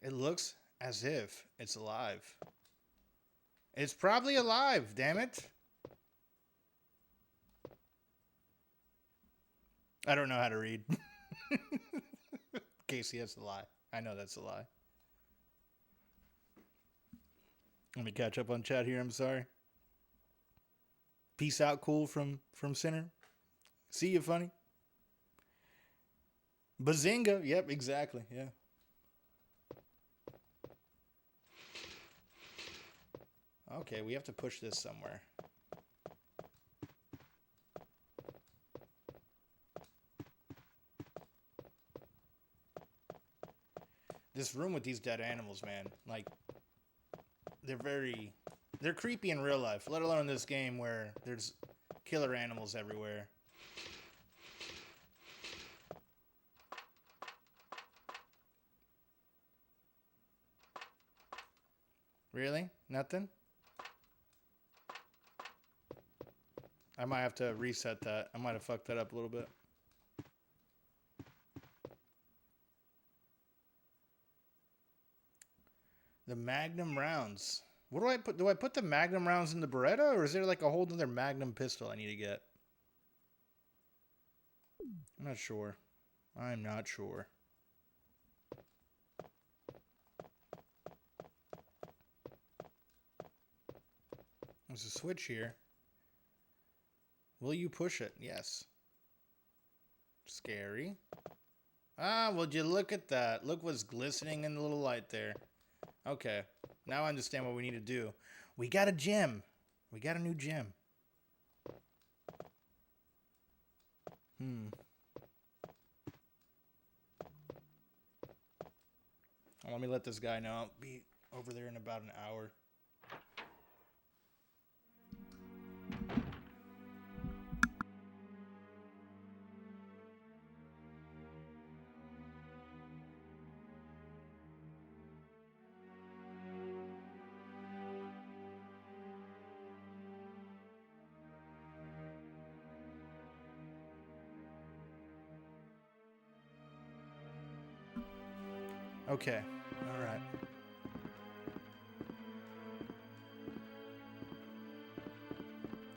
It looks as if it's alive. It's probably alive, damn it. I don't know how to read. Casey, that's a lie. I know that's a lie. Let me catch up on chat here. I'm sorry. Peace out, cool from Sinner. See you, funny. Bazinga. Yep, exactly. Yeah. Okay, we have to push this somewhere. This room with these dead animals, man. Like, they're creepy in real life, let alone in this game where there's killer animals everywhere. Really? Nothing? I might have to reset that. I might have fucked that up a little bit. The Magnum rounds. What do I put? Do I put the Magnum rounds in the Beretta, or is there like a whole other Magnum pistol I need to get? I'm not sure. I'm not sure. There's a switch here. Will you push it? Yes. Scary. Ah, would you look at that? Look what's glistening in the little light there. Okay. Now I understand what we need to do. We got a gem. We got a new gem. Well, let me let this guy know. I'll be over there in about an hour. Okay. All right.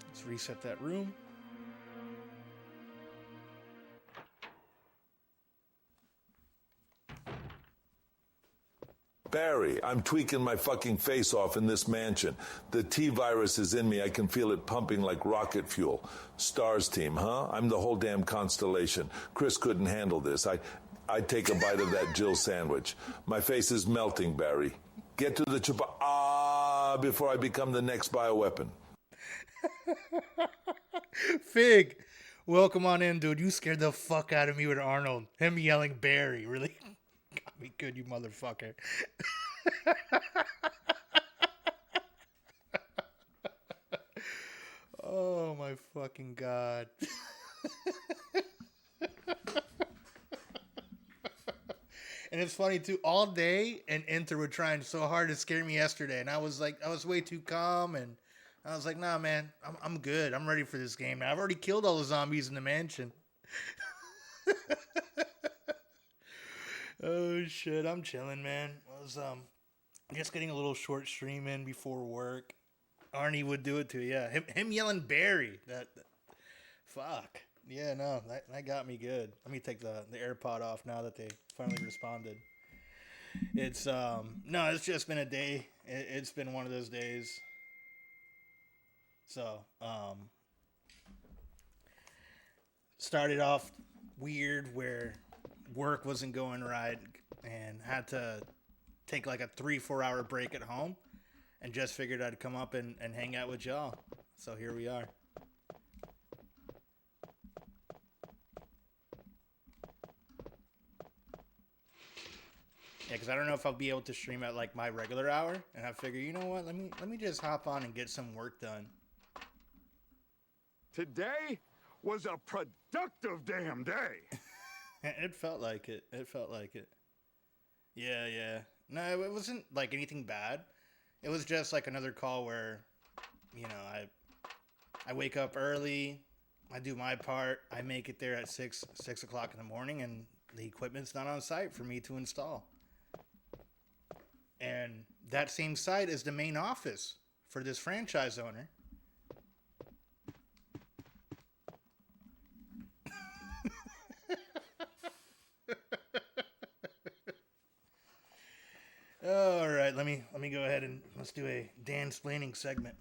Let's reset that room. Barry, I'm tweaking my fucking face off in this mansion. The T-virus is in me. I can feel it pumping like rocket fuel. Stars team, huh? I'm the whole damn constellation. Chris couldn't handle this. I'd take a bite of that Jill sandwich. My face is melting, Barry. Get to the before I become the next bioweapon. Fig, welcome on in, dude. You scared the fuck out of me with Arnold. Him yelling Barry, really got me good, you motherfucker. Oh my fucking god. And it's funny too, all day and Enter were trying so hard to scare me yesterday, and I was way too calm, and I was like, nah, man, I'm good. I'm ready for this game. I've already killed all the zombies in the mansion. Oh shit, I'm chilling, man. I was just getting a little short stream in before work. Arnie would do it too, yeah. Him yelling Barry. That fuck. Yeah, no, that got me good. Let me take the AirPod off now that they finally responded. It's no, it's just been a day. It's been one of those days. So, started off weird where work wasn't going right and had to take like a 3-4 hour break at home, and just figured I'd come up and hang out with y'all. So here we are. Yeah, because I don't know if I'll be able to stream at like my regular hour, and I figure, you know what, let me just hop on and get some work done. Today was a productive damn day. It felt like it. It felt like it. Yeah, yeah. No, it wasn't like anything bad. It was just like another call where, you know, I wake up early, I do my part, I make it there at 6 o'clock in the morning, and the equipment's not on site for me to install. And that same site is the main office for this franchise owner. All right, let me go ahead and let's do a Dan-splaining segment.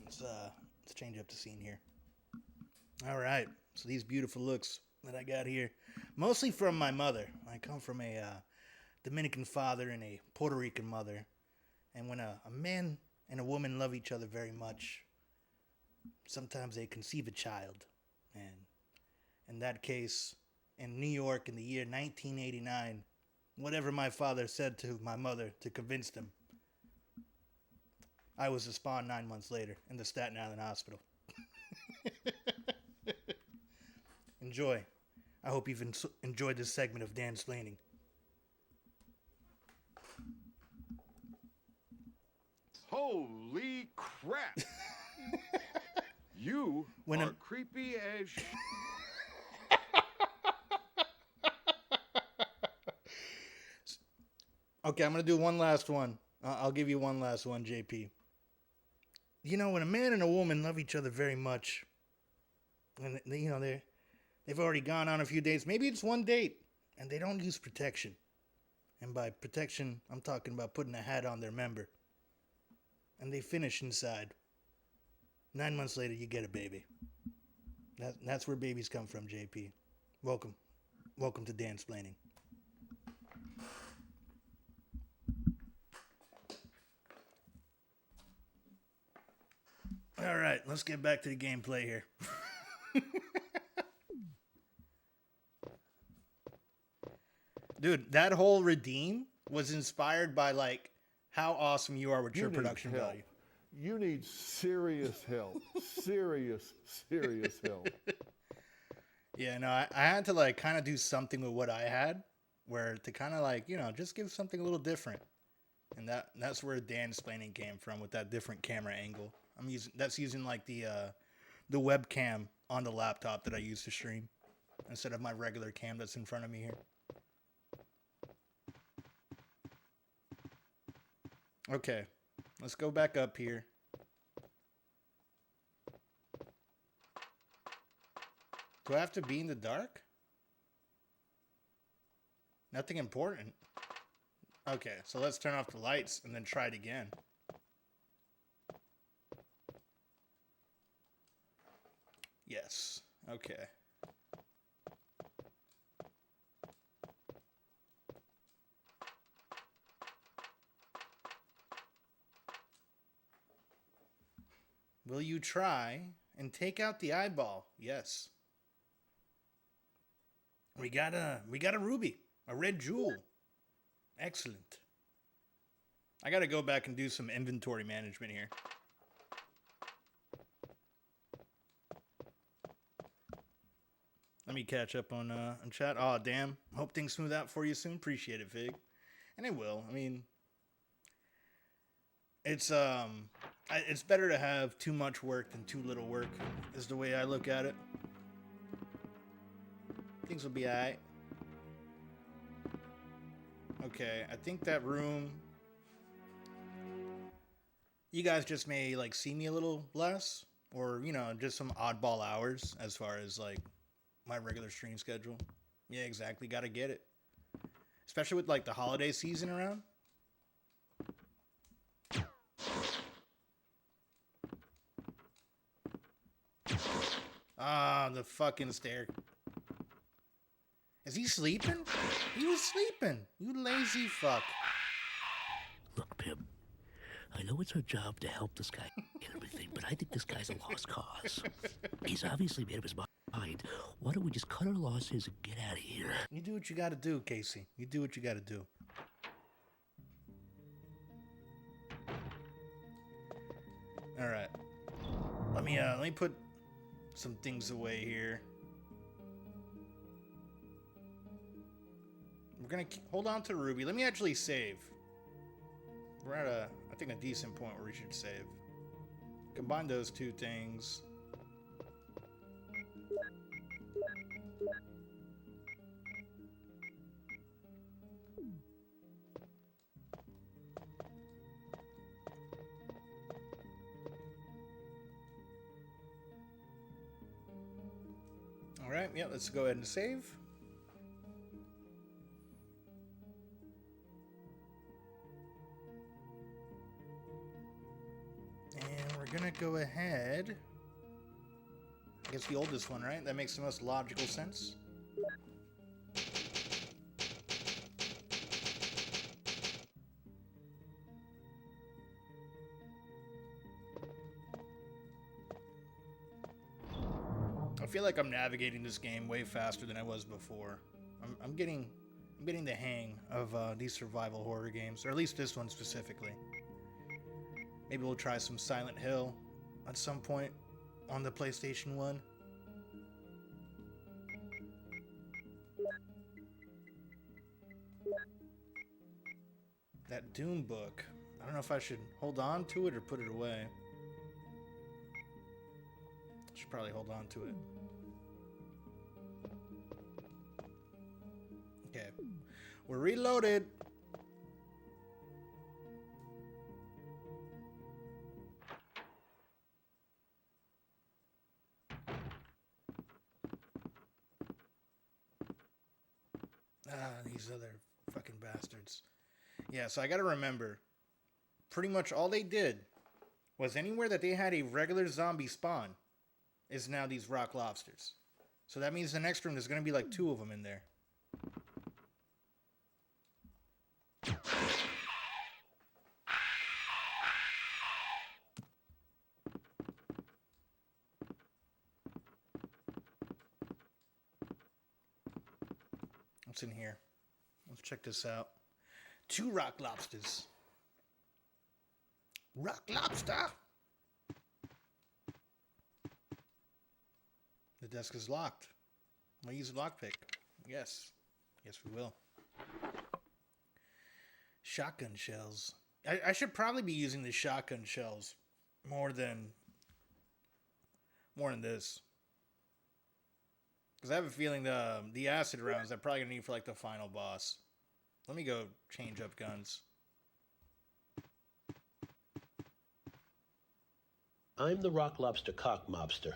Let's change up the scene here. All right, so these beautiful looks that I got here, mostly from my mother. I come from a Dominican father and a Puerto Rican mother, and when a man and a woman love each other very much, sometimes they conceive a child, and in that case, in New York in the year 1989, whatever my father said to my mother to convince them, I was to spawn 9 months later in the Staten Island hospital. Enjoy. I hope you've enjoyed this segment of Dan-splaining. Holy crap! You are creepy as Okay, I'm going to do one last one. I'll give you one last one, JP. You know, when a man and a woman love each other very much, and you know, they've already gone on a few dates, maybe it's one date, and they don't use protection. And by protection, I'm talking about putting a hat on their member. And they finish inside. 9 months later, you get a baby. That's where babies come from, JP. Welcome. Welcome to Dan-splaining. All right, let's get back to the gameplay here. Dude, that whole redeem was inspired by like how awesome you are with your production value. You need serious help. serious help. Yeah, no, I had to like kind of do something with what I had, where to kind of like, you know, just give something a little different. And that's where Dan-splaining came from, with that different camera angle. That's using like the webcam on the laptop that I use to stream instead of my regular cam that's in front of me here. Okay, let's go back up here. Do I have to be in the dark? Nothing important. Okay, so let's turn off the lights and then try it again. Yes. Okay. Will you try and take out the eyeball? Yes. We got a ruby, a red jewel. Excellent. I got to go back and do some inventory management here. Let me catch up on chat. Oh, damn. Hope things smooth out for you soon. Appreciate it, Fig. And it will. I mean, it's better to have too much work than too little work, is the way I look at it. Things will be alright. Okay, I think that room... You guys just may, like, see me a little less. Or, you know, just some oddball hours as far as, like, my regular stream schedule. Yeah, exactly. Gotta get it. Especially with, like, the holiday season around. Ah, the fucking stair. Is he sleeping? He was sleeping. You lazy fuck. Look, Pim, I know it's our job to help this guy and everything, but I think this guy's a lost cause. He's obviously made up his mind. Why don't we just cut our losses and get out of here? You do what you gotta do, Casey. You do what you gotta do. Alright. Let me put some things away here. We're gonna hold on to Ruby. Let me actually save. We're at I think a decent point where we should save. Combine those two things. All right, yeah, let's go ahead and save. And we're gonna go ahead. I guess the oldest one, right? That makes the most logical sense. I feel like I'm navigating this game way faster than I was before. I'm getting the hang of these survival horror games, or at least this one specifically. Maybe we'll try some Silent Hill at some point on the PlayStation 1. That Doom book. I don't know if I should hold on to it or put it away. I should probably hold on to it. Okay. We're reloaded. These other fucking bastards. Yeah, so I gotta remember, pretty much all they did was anywhere that they had a regular zombie spawn is now these rock lobsters. So that means the next room there's gonna be like 2 of them in there. What's in here? Let's check this out. 2 rock lobsters. Rock lobster! The desk is locked. I'll use a lockpick. Yes. Yes, we will. Shotgun shells. I should probably be using the shotgun shells more than this. Because I have a feeling the acid rounds I'm probably going to need for like the final boss. Let me go change up guns. I'm the rock lobster cock mobster.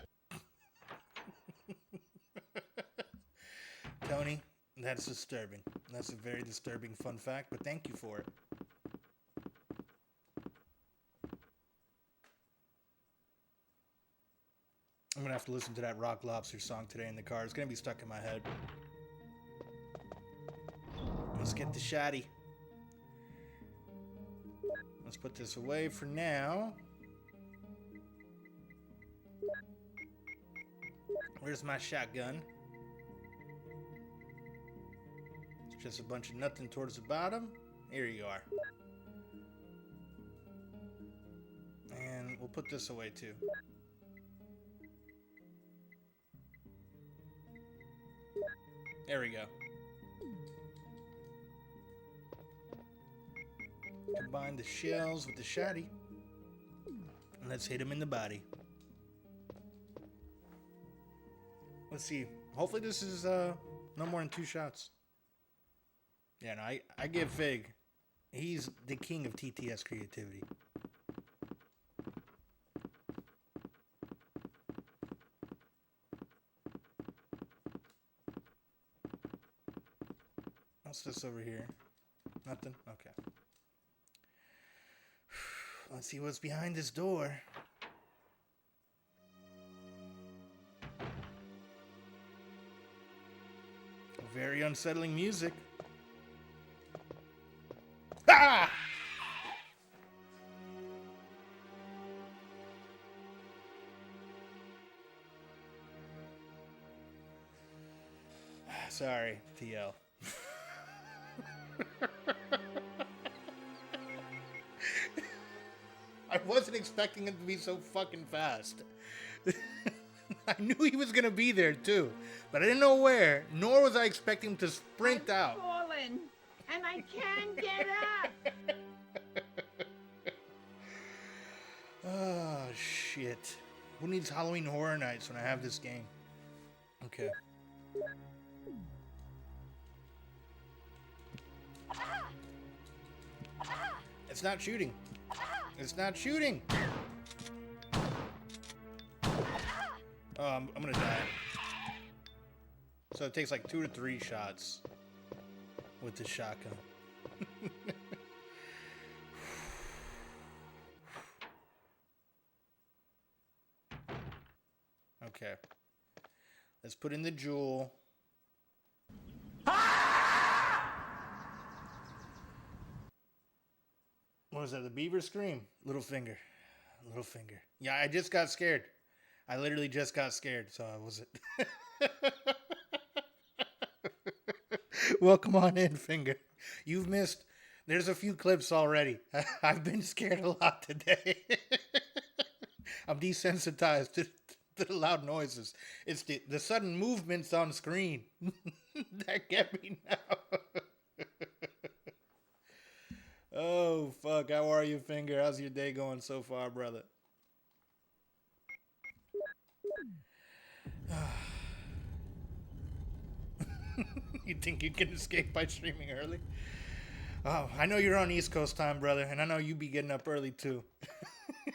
Tony, that's disturbing. That's a very disturbing fun fact, but thank you for it. I'm gonna have to listen to that Rock Lobster song today in the car. It's gonna be stuck in my head. Let's get the shotty. Let's put this away for now. Where's my shotgun? It's just a bunch of nothing towards the bottom. Here you are. And we'll put this away too. There we go. Combine the shells with the shotty. And let's hit him in the body. Let's see. Hopefully this is no more than 2 shots. Yeah, no, I give Fig. He's the king of TTS creativity. What's this over here? Nothing? Okay. Let's see what's behind this door. Very unsettling music. Ah! Sorry, TL. I wasn't expecting him to be so fucking fast. I knew he was gonna be there too, but I didn't know where, nor was I expecting him to sprint out. Fallen, and I can't get up. Oh, shit. Who needs Halloween Horror Nights when I have this game? Okay. It's not shooting. It's not shooting. Oh, I'm gonna die. So it takes like 2 to 3 shots with the shotgun. Okay. Let's put in the jewel. What was that? The beaver scream? Little finger. Little finger. Yeah, I just got scared. I literally just got scared, so I wasn't. Welcome on in, finger. You've missed. There's a few clips already. I've been scared a lot today. I'm desensitized to the loud noises. It's the sudden movements on screen that get me now. Oh, fuck. How are you, Finger? How's your day going so far, brother? You think you can escape by streaming early? Oh, I know you're on East Coast time, brother, and I know you be getting up early, too.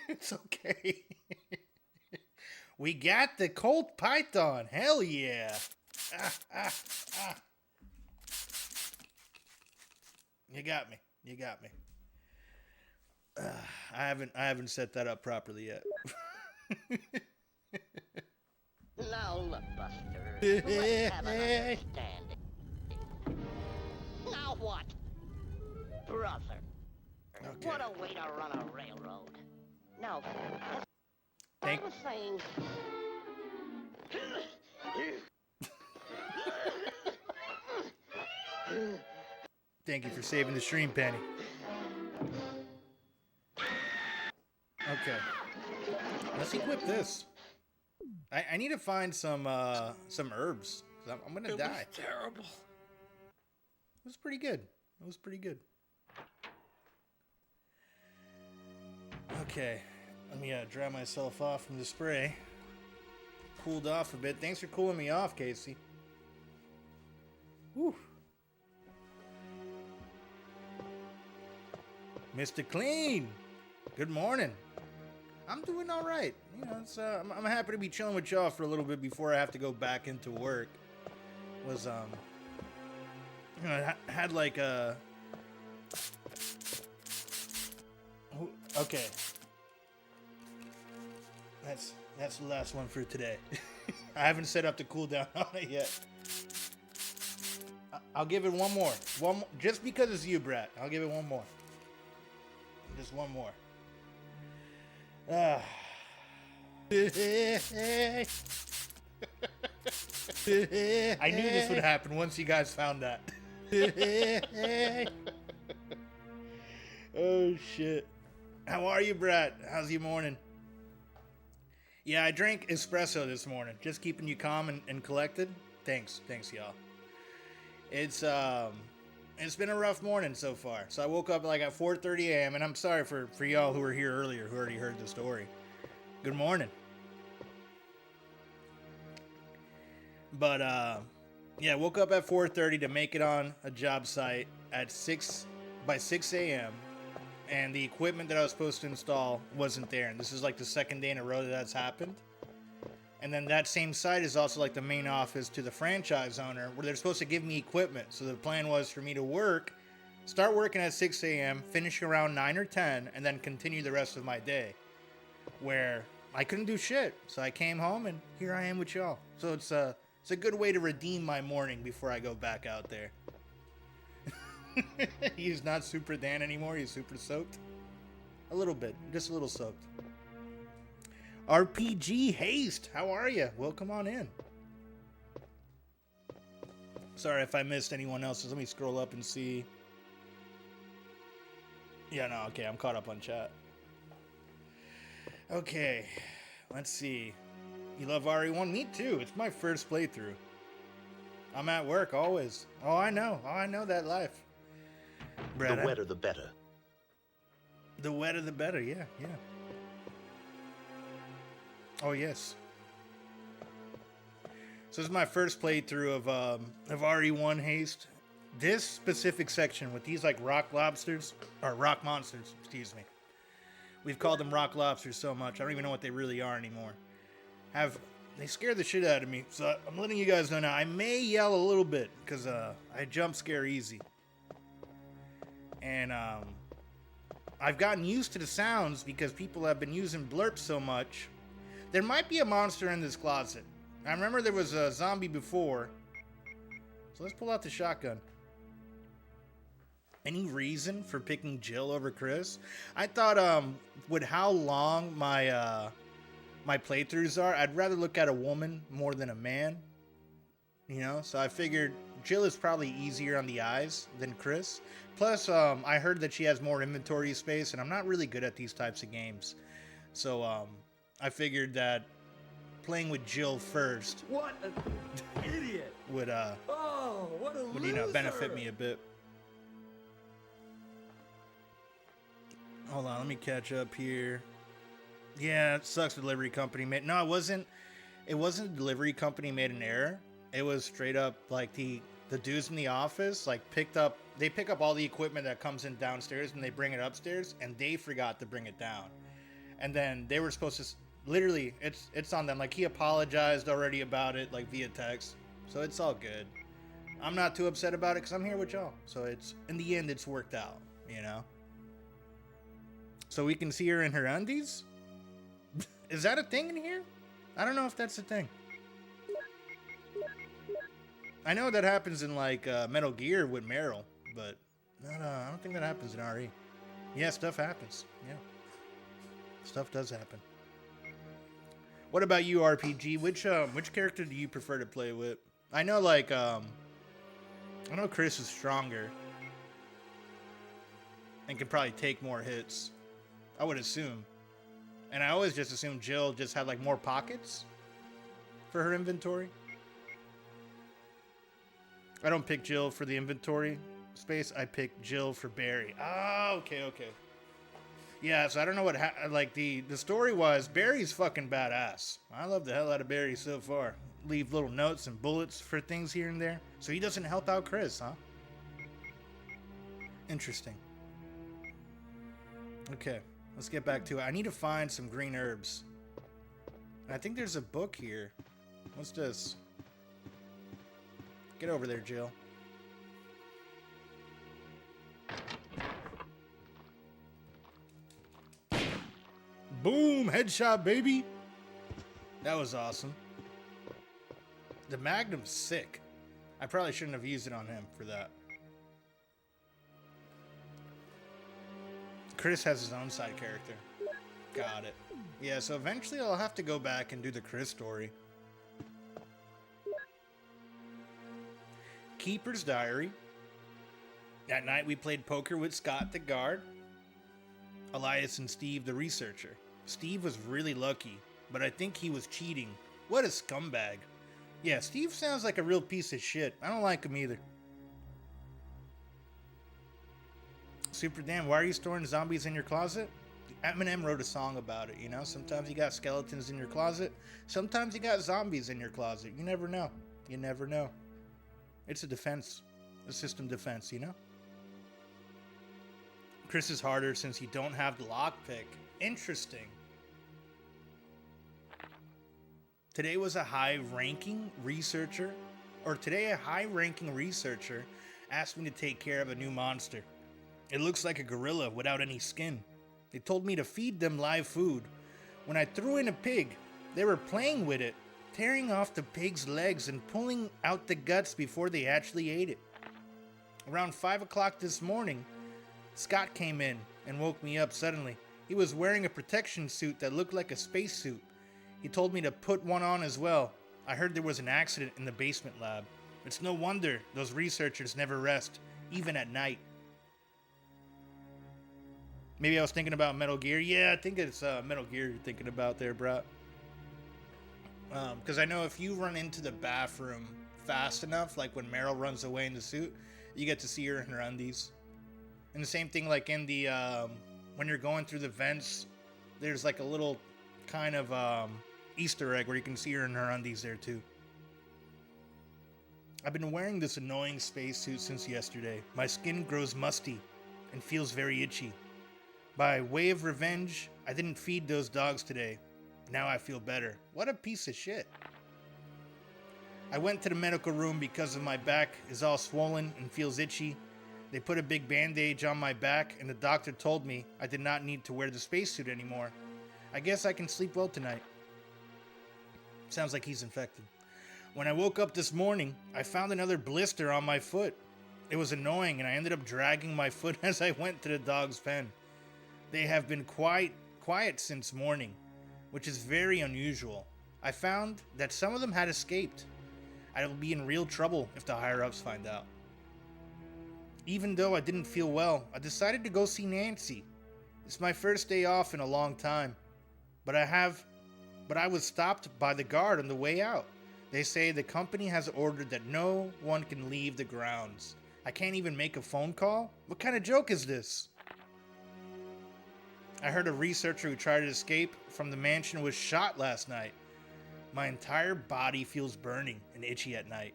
It's okay. We got the Colt Python. Hell yeah. You got me. You got me. I haven't set that up properly yet. Now look, Buster. Let's have an understanding. Now what? Brother. Okay. What a way to run a railroad. Now, as Thank- I was saying... Thank you for saving the stream, Penny. Okay. Let's equip this. I need to find some herbs. I'm gonna die. Was terrible. It was pretty good. It was pretty good. Okay. Let me dry myself off from the spray. Cooled off a bit. Thanks for cooling me off, Casey. Whew. Mr. Clean, good morning. I'm doing all right. You know, it's, I'm happy to be chilling with y'all for a little bit before I have to go back into work. Was You know, I had like a... Okay. That's the last one for today. I haven't set up the cooldown on it yet. I'll give it one more. Just because it's you, Brad. I'll give it one more. Just one more. I knew this would happen once you guys found that. Oh, shit. How are you, Brad? How's your morning? Yeah, I drank espresso this morning. Just keeping you calm and collected. Thanks, y'all. It's been a rough morning so far. So I woke up like at 4:30 a.m. and I'm sorry for y'all who were here earlier who already heard the story. Good morning. But yeah, woke up at 4:30 to make it on a job site at 6 a.m. and the equipment that I was supposed to install wasn't there. And this is like the second day in a row that's happened. And then that same site is also like the main office to the franchise owner where they're supposed to give me equipment. So the plan was for me to start working at 6 a.m., finish around 9 or 10, and then continue the rest of my day. Where I couldn't do shit. So I came home and here I am with y'all. So it's a good way to redeem my morning before I go back out there. He's not Super Dan anymore. He's super soaked. A little bit. Just a little soaked. RPG Haste, how are you? Welcome on in. Sorry if I missed anyone else's. Let me scroll up and see. Yeah, no, okay, I'm caught up on chat. Okay, let's see. You love RE1? Me too. It's my first playthrough. I'm at work always. Oh, I know that life. Brad, The wetter, the better. The wetter, the better. Yeah. Oh, yes. So this is my first playthrough of RE1 Haste. This specific section with these like rock monsters, excuse me. We've called them rock lobsters so much, I don't even know what they really are anymore. They scared the shit out of me, so I'm letting you guys know now. I may yell a little bit, because I jump scare easy. And I've gotten used to the sounds because people have been using blurps so much. There might be a monster in this closet. I remember there was a zombie before. So let's pull out the shotgun. Any reason for picking Jill over Chris? I thought with how long my my playthroughs are, I'd rather look at a woman more than a man. You know, so I figured Jill is probably easier on the eyes than Chris. Plus, I heard that she has more inventory space, and I'm not really good at these types of games. So, I figured that playing with Jill first What an idiot! would benefit me a bit. Hold on, let me catch up here. Yeah, it sucks. The delivery company made... No, it wasn't the delivery company made an error. It was straight up like the dudes in the office like they pick up all the equipment that comes in downstairs and they bring it upstairs, and they forgot to bring it down. And then they were supposed to... Literally, it's on them. Like, he apologized already about it, like, via text. So it's all good. I'm not too upset about it because I'm here with y'all. So it's... In the end, it's worked out, you know? So we can see her in her undies? Is that a thing in here? I don't know if that's a thing. I know that happens in, like, Metal Gear with Meryl, but no, I don't think that happens in RE. Yeah, stuff happens. Yeah. Stuff does happen. What about you, RPG? Which character do you prefer to play with? I know, like, I know Chris is stronger and can probably take more hits. I would assume. And I always just assumed Jill just had, like, more pockets for her inventory. I don't pick Jill for the inventory space. I pick Jill for Barry. Ah, okay. Yeah, so I don't know what... like, the story was, Barry's fucking badass. I love the hell out of Barry so far. Leave little notes and bullets for things here and there. So he doesn't help out Chris, huh? Interesting. Okay, let's get back to it. I need to find some green herbs. I think there's a book here. What's this? Get over there, Jill. Boom, headshot, baby. That was awesome. The Magnum's sick. I probably shouldn't have used it on him for that. Chris has his own side character. Got it. Yeah, so eventually I'll have to go back and do the Chris story. Keeper's Diary. That night we played poker with Scott the guard, Elias and Steve the researcher. Steve was really lucky, but I think he was cheating. What a scumbag. Yeah, Steve sounds like a real piece of shit. I don't like him either. Super Dan, why are you storing zombies in your closet? Eminem wrote a song about it, you know? Sometimes you got skeletons in your closet. Sometimes you got zombies in your closet. You never know. You never know. It's a defense. A system defense, you know? Chris is harder since you don't have the lockpick. Interesting. Today a high-ranking researcher asked me to take care of a new monster. It looks like a gorilla without any skin. They told me to feed them live food. When I threw in a pig, they were playing with it, tearing off the pig's legs and pulling out the guts before they actually ate it. Around 5 o'clock this morning, Scott came in and woke me up suddenly. He was wearing a protection suit that looked like a spacesuit. He told me to put one on as well. I heard there was an accident in the basement lab. It's no wonder those researchers never rest, even at night. Maybe I was thinking about Metal Gear. Yeah, I think it's Metal Gear you're thinking about there, bro. Because I know if you run into the bathroom fast enough, like when Meryl runs away in the suit, you get to see her in her undies. And the same thing like in the, when you're going through the vents, there's like a little kind of Easter egg where you can see her in her undies there too. I've been wearing this annoying spacesuit since yesterday. My skin grows musty and feels very itchy. By way of revenge, I didn't feed those dogs today. Now I feel better. What a piece of shit. I went to the medical room because of my back is all swollen and feels itchy. They put a big bandage on my back and the doctor told me I did not need to wear the spacesuit anymore. I guess I can sleep well tonight. Sounds like he's infected. When I woke up this morning, I found another blister on my foot. It was annoying and I ended up dragging my foot as I went to the dog's pen. They have been quiet since morning, which is very unusual. I found that some of them had escaped. I will be in real trouble if the higher-ups find out. Even though I didn't feel well, I decided to go see Nancy. It's my first day off in a long time. But I was stopped by the guard on the way out. They say the company has ordered that no one can leave the grounds. I can't even make a phone call? What kind of joke is this? I heard a researcher who tried to escape from the mansion was shot last night. My entire body feels burning and itchy at night.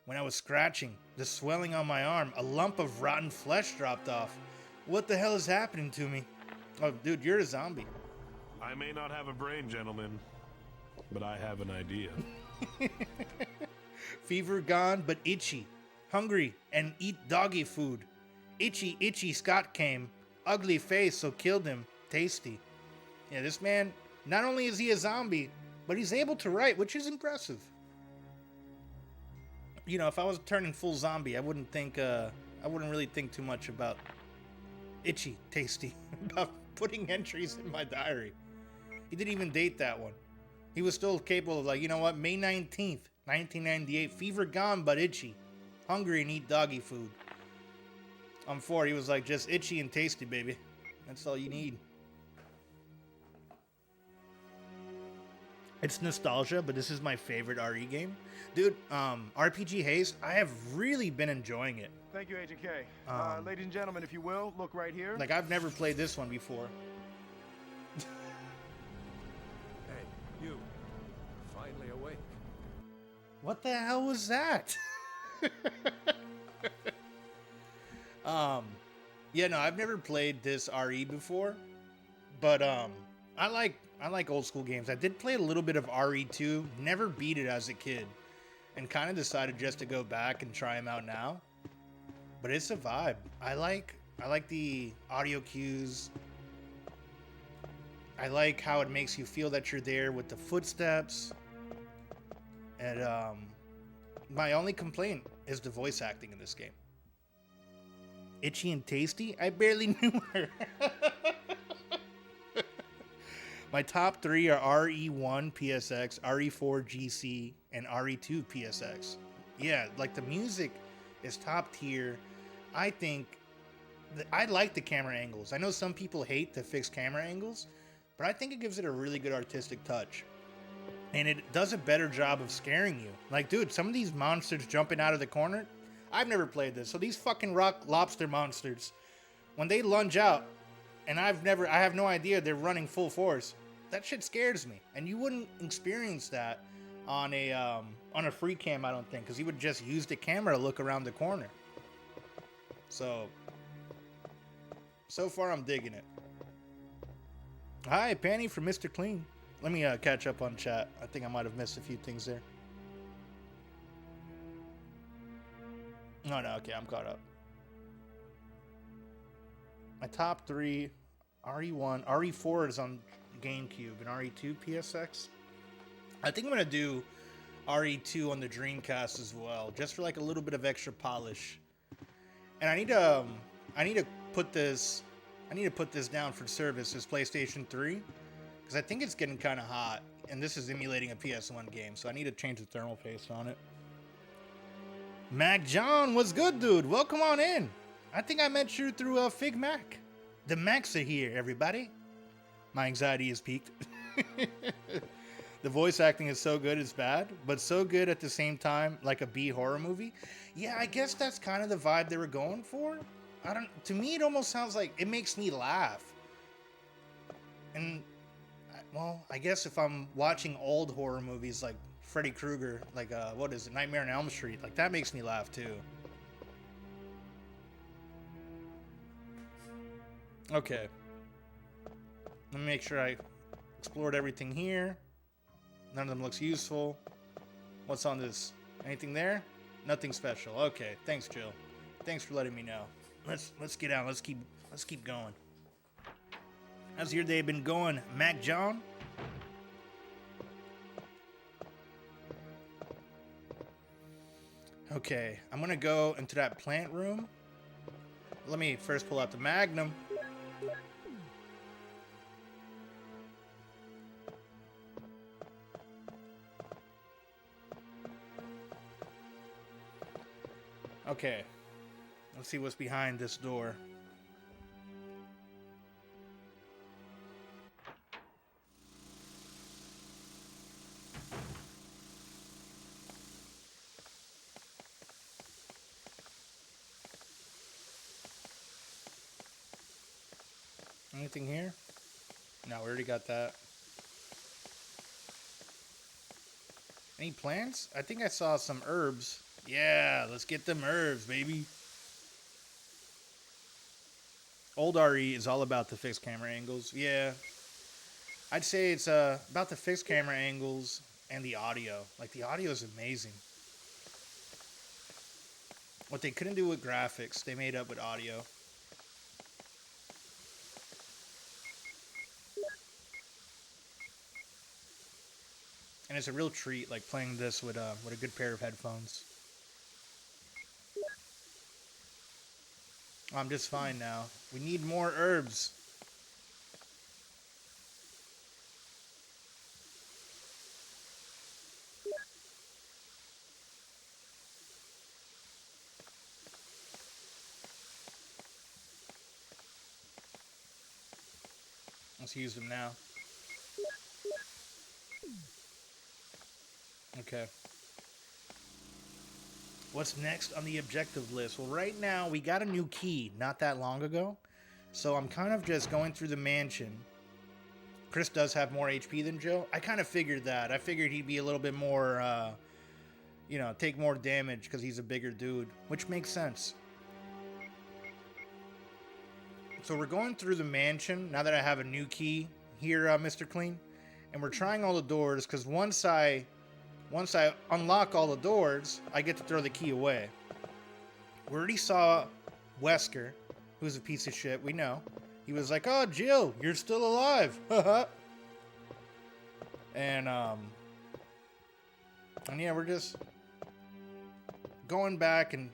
When I was scratching, the swelling on my arm, a lump of rotten flesh dropped off. What the hell is happening to me? Oh, dude, you're a zombie. I may not have a brain, gentlemen, but I have an idea. Fever gone, but itchy. Hungry and eat doggy food. Itchy, Scott came. Ugly face, so killed him. Tasty. Yeah, this man, not only is he a zombie, but he's able to write, which is impressive. You know, if I was turning full zombie, I wouldn't really think too much about itchy, tasty, about putting entries in my diary. He didn't even date that one. He was still capable of like, you know what, May 19th, 1998, fever gone, but itchy. Hungry and eat doggy food. On 4, he was like, just itchy and tasty, baby. That's all you need. It's nostalgia, but this is my favorite RE game. Dude, RPG Haste, I have really been enjoying it. Thank you, Agent K. Ladies and gentlemen, if you will, look right here. Like, I've never played this one before. Hey, you. Finally awake. What the hell was that? Yeah, no, I've never played this RE before, but I like old school games. I did play a little bit of RE2, never beat it as a kid, and kind of decided just to go back and try them out now. But it's a vibe. I like the audio cues. I like how it makes you feel that you're there with the footsteps. And my only complaint is the voice acting in this game. Itchy and Tasty? I barely knew her. My top 3 are RE1 PSX, RE4 GC, and RE2 PSX. Yeah, like the music is top tier. I think I like the camera angles. I know some people hate the fixed camera angles, but I think it gives it a really good artistic touch. And it does a better job of scaring you. Like, dude, some of these monsters jumping out of the corner, I've never played this. So these fucking rock lobster monsters, when they lunge out, and I have no idea they're running full force, that shit scares me. And you wouldn't experience that on a free cam, I don't think, because you would just use the camera to look around the corner. So far I'm digging it. Hi, Penny from Mr. Clean. Let me catch up on chat. I think I might have missed a few things there. No, okay, I'm caught up. My top 3, RE1, RE4 is on GameCube, and RE2 PSX. I think I'm gonna do RE2 on the Dreamcast as well, just for like a little bit of extra polish. And I need to put this down for service as PlayStation 3. Because I think it's getting kind of hot, and this is emulating a PS1 game, so I need to change the thermal paste on it. Mac John, what's good, dude? Welcome on in. I think I met you through Fig Mac. The Macs are here, everybody. My anxiety is peaked. The voice acting is so good it's bad, but so good at the same time, like a B horror movie. Yeah, I guess that's kind of the vibe they were going for. To me, it almost sounds like it makes me laugh. And well, I guess if I'm watching old horror movies like Freddy Krueger, like what is it, Nightmare on Elm Street, like that makes me laugh too. Okay. Let me make sure I explored everything here. None of them looks useful. What's on this? Anything there? Nothing special. Okay, thanks, Jill. Thanks for letting me know. Let's get out. Let's keep going. How's your day been going, Mac John? Okay, I'm gonna go into that plant room. Let me first pull out the Magnum. Okay, let's see what's behind this door. Anything here? No, we already got that. Any plants? I think I saw some herbs. Yeah, let's get them herbs, baby. Old RE is all about the fixed camera angles. Yeah. I'd say it's about the fixed camera angles and the audio. Like, the audio is amazing. What they couldn't do with graphics, they made up with audio. And it's a real treat, like playing this with a good pair of headphones. I'm just fine now. We need more herbs. Let's use them now. Okay. What's next on the objective list? Well, right now, we got a new key not that long ago. So I'm kind of just going through the mansion. Chris does have more HP than Joe. I kind of figured that. I figured he'd be a little bit more, take more damage because he's a bigger dude, which makes sense. So we're going through the mansion now that I have a new key here, Mr. Clean. And we're trying all the doors because once I unlock all the doors, I get to throw the key away. We already saw Wesker, who's a piece of shit, we know. he was like, "Oh, Jill, you're still alive." and yeah, we're just going back and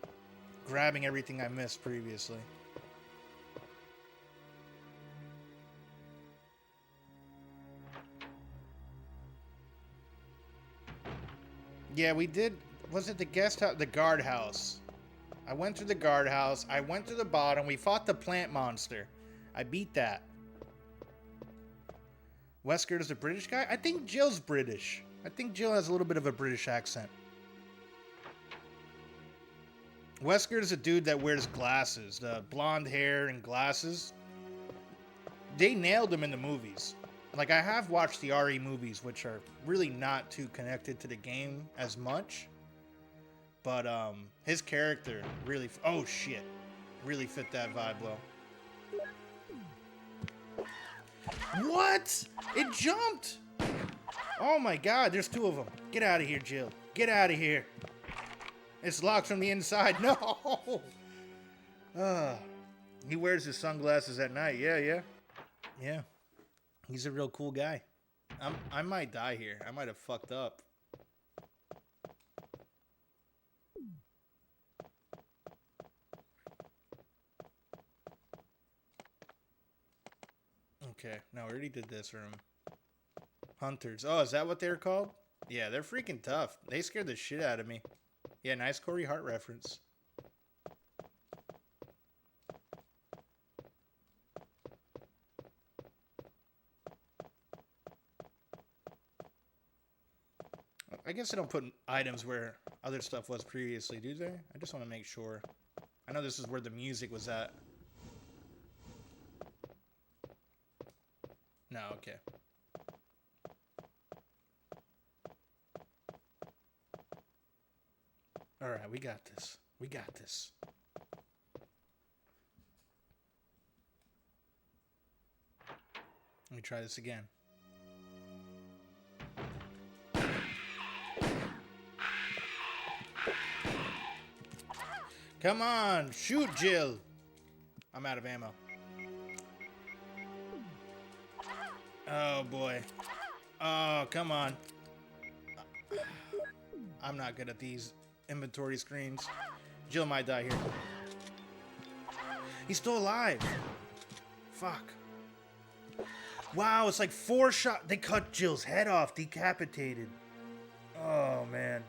grabbing everything I missed previously. Yeah, we did. Was it the guest house? The guardhouse. I went through the guardhouse. I went to the bottom. We fought the plant monster. I beat that. Wesker is a British guy? I think Jill's British. I think Jill has a little bit of a British accent. Wesker is a dude that wears glasses. The blonde hair and glasses. They nailed him in the movies. Like, I have watched the RE movies, which are really not too connected to the game as much. But, his character really... Oh, shit. Really fit that vibe well. What? It jumped! Oh my god, there's two of them. Get out of here, Jill. Get out of here. It's locked from the inside. No! He wears his sunglasses at night. Yeah. He's a real cool guy. I might die here. I might have fucked up. Okay, no, we already did this room. Hunters. Oh, is that what they're called? Yeah, they're freaking tough. They scared the shit out of me. Yeah, nice Corey Hart reference. I guess they don't put items where other stuff was previously, do they? I just want to make sure. I know this is where the music was at. No, okay. Alright, we got this. We got this. Let me try this again. Come on, shoot, Jill. I'm out of ammo. Oh, boy. Oh, come on. I'm not good at these inventory screens. Jill might die here. He's still alive. Fuck. Wow, it's like 4 shots. They cut Jill's head off, decapitated. Oh, man.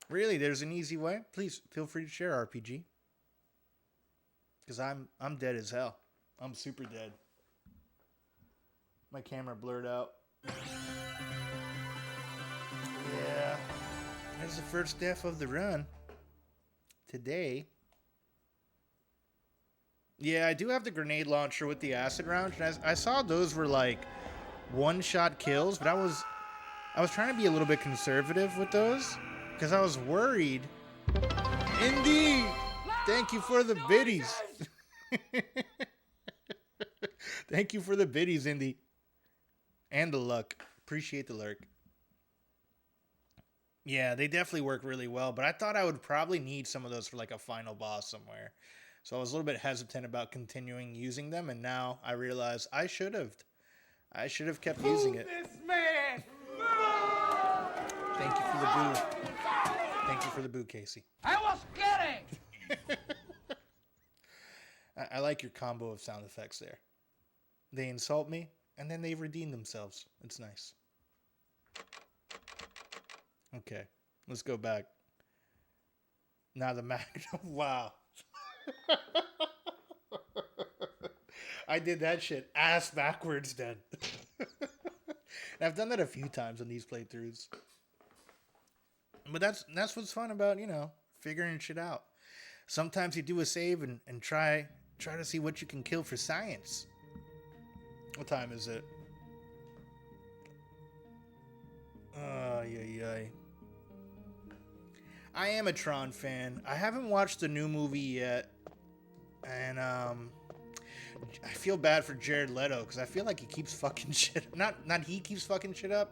Really, there's an easy way? Please feel free to share, RPG. Because I'm dead as hell. I'm super dead. My camera blurred out. Yeah. There's the first death of the run. Today. Yeah, I do have the grenade launcher with the acid round. And I saw those were like one-shot kills, but I was trying to be a little bit conservative with those. Because I was worried. Indy! Thank you for the biddies. Thank you for the biddies, Indy. And the luck. Appreciate the lurk. Yeah, they definitely work really well. But I thought I would probably need some of those for like a final boss somewhere. So I was a little bit hesitant about continuing using them. And now I realize I should have. I should have kept using it. This man! Thank you for the boo. Thank you for the boo, Casey. I was kidding! I like your combo of sound effects there. They insult me, and then they redeem themselves. It's nice. Okay, let's go back. Now the Magnum. Wow. I did that shit ass backwards then. I've done that a few times on these playthroughs. But that's what's fun about, you know, figuring shit out. Sometimes you do a save and try to see what you can kill for science. What time is it? Yay. I am a Tron fan. I haven't watched the new movie yet. And I feel bad for Jared Leto because I feel like he keeps fucking shit. Not he keeps fucking shit up.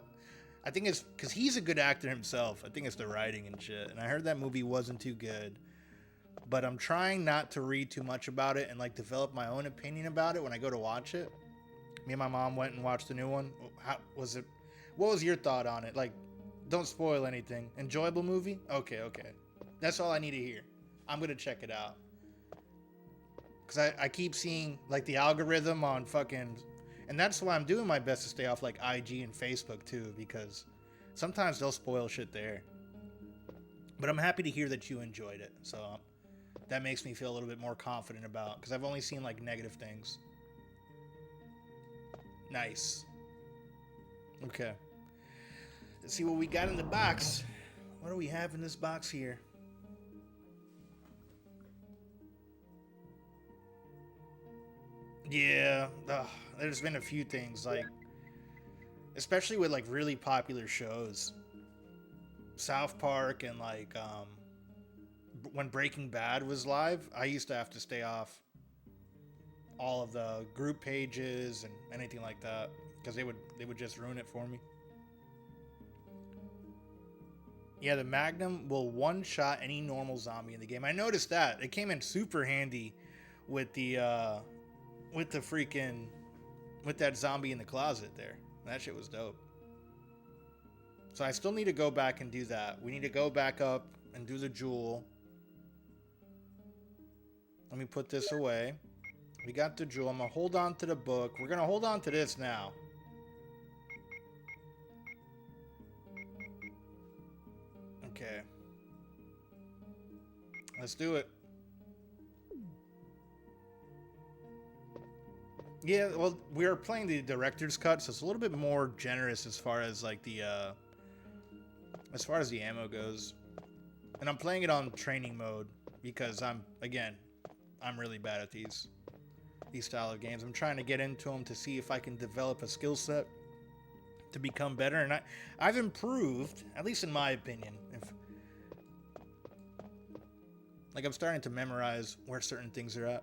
I think it's because he's a good actor himself. I think it's the writing and shit. And I heard that movie wasn't too good. but I'm trying not to read too much about it and like develop my own opinion about it when I go to watch it. Me and my mom went and watched the new one. How was it? What was your thought on it? Like, don't spoil anything. Enjoyable movie? Okay. That's all I need to hear. I'm gonna check it out. Cause I keep seeing like the algorithm on fucking, and that's why I'm doing my best to stay off like IG and Facebook too, because sometimes they'll spoil shit there. But I'm happy to hear that you enjoyed it. So that makes me feel a little bit more confident about, because I've only seen like negative things. Nice. Okay. Let's see what we got in the box. What do we have in this box here? Yeah, there's been a few things, like, especially with like really popular shows. South Park and like when Breaking Bad was live, I used to have to stay off all of the group pages and anything like that, because they would just ruin it for me. Yeah, the Magnum will one-shot any normal zombie in the game. I noticed that. It came in super handy with the that zombie in the closet there. That shit was dope. So I still need to go back and do that. We need to go back up and do the jewel. Let me put this away. We got the jewel. I'm gonna hold on to the book. We're gonna hold on to this now. Okay. Let's do it. Yeah, well, we are playing the director's cut, so it's a little bit more generous as far as like the ammo goes. And I'm playing it on training mode because I'm really bad at these style of games. I'm trying to get into them to see if I can develop a skill set to become better, and I've improved, at least in my opinion. Like, I'm starting to memorize where certain things are at.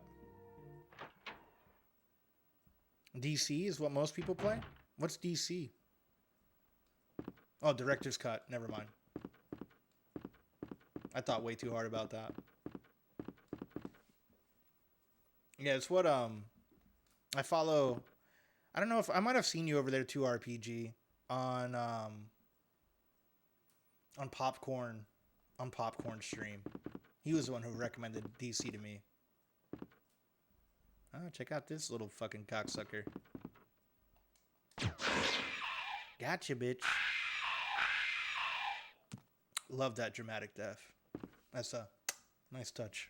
DC is what most people play? What's DC? Oh, director's cut. Never mind. I thought way too hard about that. Yeah, it's what I follow. I don't know if I might have seen you over there too, RPG, on Popcorn stream. He was the one who recommended DC to me. Oh, check out this little fucking cocksucker. Gotcha, bitch. Love that dramatic death. That's a nice touch.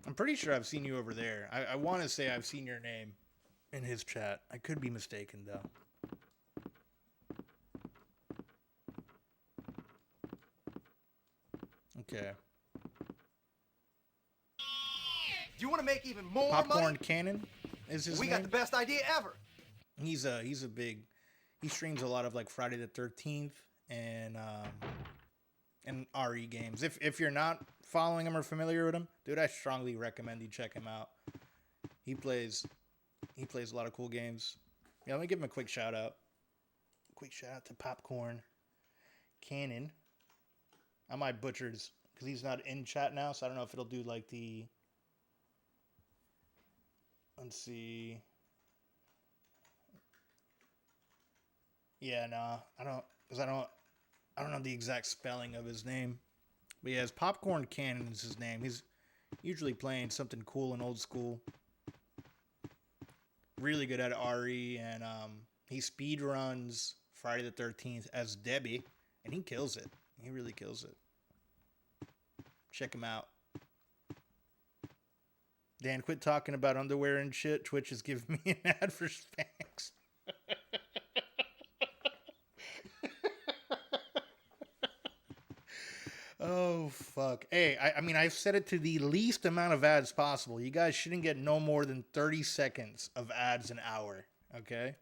I'm pretty sure I've seen you over there. I want to say I've seen your name in his chat. I could be mistaken, though. Okay. Do you want to make even more Popcorn money? Cannon is his We name. got the best idea ever. He's a big. He streams a lot of like Friday the 13th and RE games. If you're not following him or familiar with him, dude, I strongly recommend you check him out. He plays a lot of cool games. Yeah, let me give him a quick shout out. Quick shout out to Popcorn Cannon. I might butcher his because he's not in chat now, so I don't know if it'll do like the. Let's see. Yeah, nah, I don't know the exact spelling of his name. But yeah, his Popcorn Cannon is his name. He's usually playing something cool and old school. Really good at RE, and he speed runs Friday the 13th as Debbie, and he kills it. He really kills it. Check him out. Dan, quit talking about underwear and shit. Twitch is giving me an ad for Spanx. Oh, fuck. Hey, I mean, I've set it to the least amount of ads possible. You guys shouldn't get no more than 30 seconds of ads an hour, okay?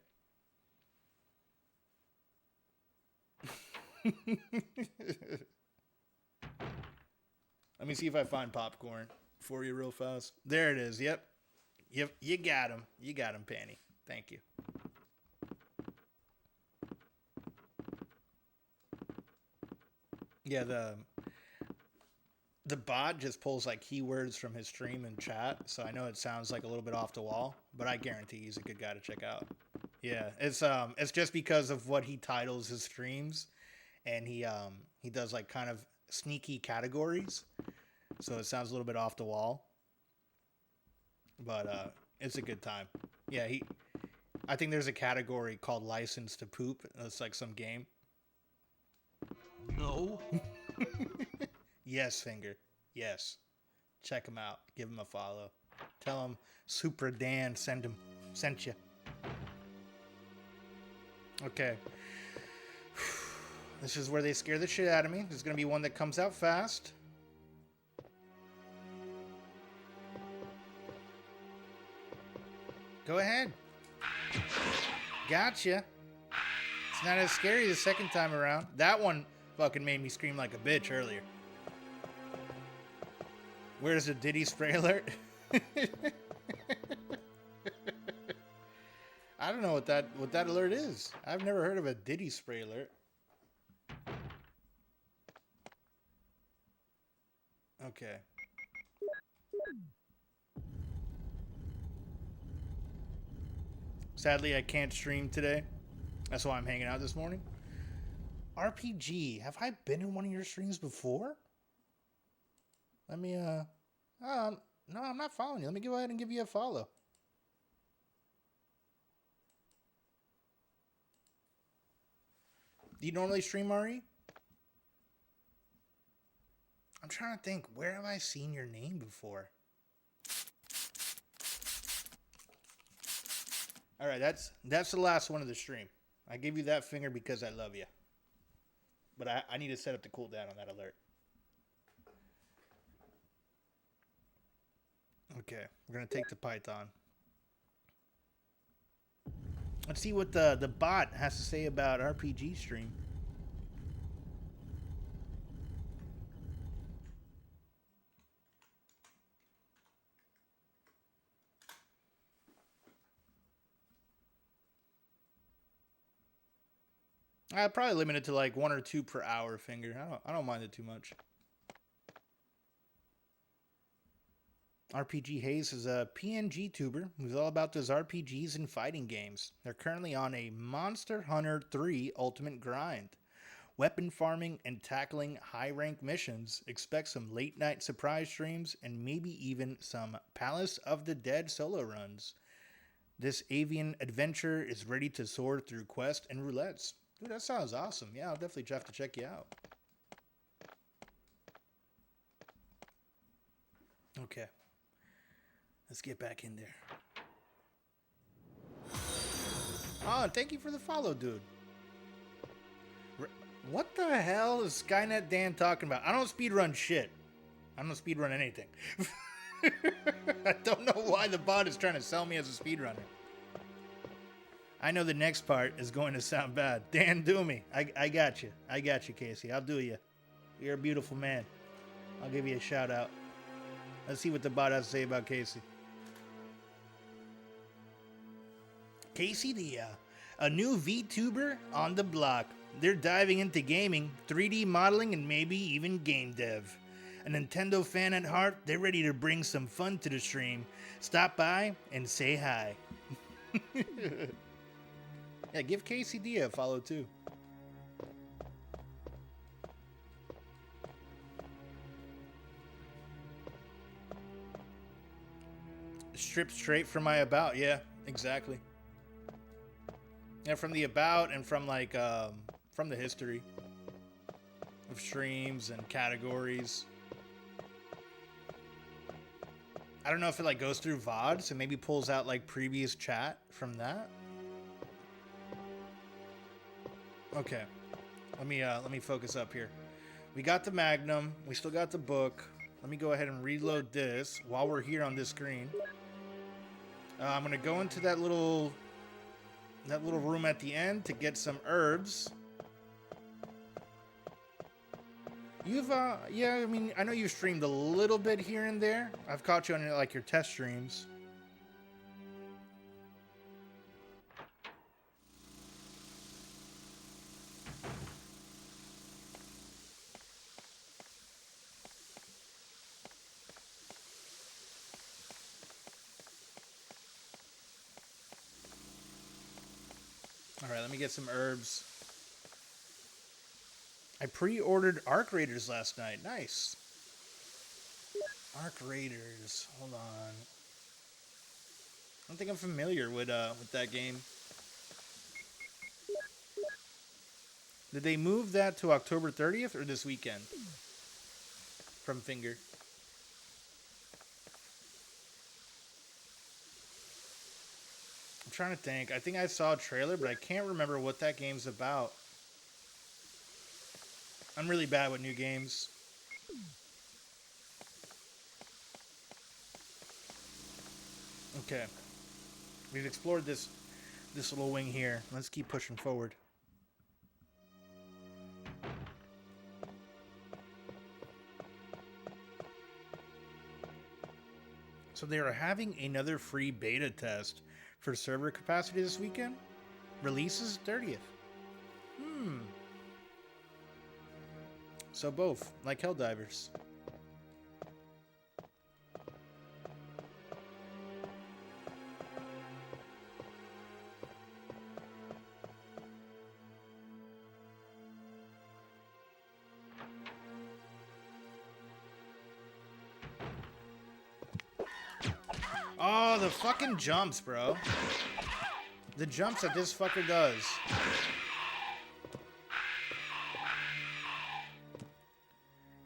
Let me see if I find Popcorn for you real fast. There it is. Yep. You got him. You got him, Panty. Thank you. Yeah, the bot just pulls like keywords from his stream and chat, so I know it sounds like a little bit off the wall, but I guarantee he's a good guy to check out. Yeah, it's just because of what he titles his streams, and he does like kind of sneaky categories, so it sounds a little bit off the wall. But it's a good time. Yeah, I think there's a category called License to Poop. It's like some game. No. Yes, Finger. Yes. Check him out. Give him a follow. Tell him Super Dan sent you. Okay. This is where they scare the shit out of me. There's going to be one that comes out fast. Go ahead. Gotcha. It's not as scary the second time around. That one fucking made me scream like a bitch earlier. Where's the Diddy spray alert? I don't know what that alert is. I've never heard of a Diddy spray alert. Okay. Sadly, I can't stream today. That's why I'm hanging out this morning. RPG, have I been in one of your streams before? Let me, no, I'm not following you. Let me go ahead and give you a follow. Do you normally stream, RE? I'm trying to think, where have I seen your name before? All right, that's the last one of the stream. I give you that finger because I love you. But I need to set up the cooldown on that alert. Okay, we're going to take the Python. Let's see what the bot has to say about RPG stream. I'd probably limit it to like 1 or 2 per hour, Finger. I don't mind it too much. RPG Hayes is a PNG tuber who's all about those RPGs and fighting games. They're currently on a Monster Hunter 3 Ultimate grind. Weapon farming and tackling high-rank missions. Expect some late-night surprise streams and maybe even some Palace of the Dead solo runs. This avian adventure is ready to soar through quests and roulettes. Dude, that sounds awesome. Yeah, I'll definitely have to check you out. Okay. Let's get back in there. Oh, thank you for the follow, dude. What the hell is Skynet Dan talking about? I don't speedrun shit. I don't speedrun anything. I don't know why the bot is trying to sell me as a speedrunner. I know the next part is going to sound bad. Dan, do me. I got you. I got you, Casey. I'll do you. You're a beautiful man. I'll give you a shout out. Let's see what the bot has to say about Casey. Casey, a new VTuber on the block. They're diving into gaming, 3D modeling, and maybe even game dev. A Nintendo fan at heart, they're ready to bring some fun to the stream. Stop by and say hi. Yeah, give Casey D a follow too. Strip straight from my about, yeah, exactly. Yeah, from the about and from like from the history of streams and categories. I don't know if it like goes through VOD, so maybe pulls out like previous chat from that. Okay, let me focus up here. We got the Magnum. We still got the book. Let me go ahead and reload this while we're here on this screen. I'm gonna go into that little room at the end to get some herbs. You've yeah, I mean, I know you've streamed a little bit here and there. I've caught you on like your test streams. Alright, let me get some herbs. I pre-ordered Arc Raiders last night. Nice. Arc Raiders. Hold on. I don't think I'm familiar with that game. Did they move that to October 30th or this weekend? From Finger. I'm trying to think. I think I saw a trailer, but I can't remember what that game's about. I'm really bad with new games. Okay. We've explored this little wing here. Let's keep pushing forward. So they are having another free beta test for server capacity this weekend. Releases 30th. So both, like Helldivers. Oh, the fucking jumps, bro. The jumps that this fucker does.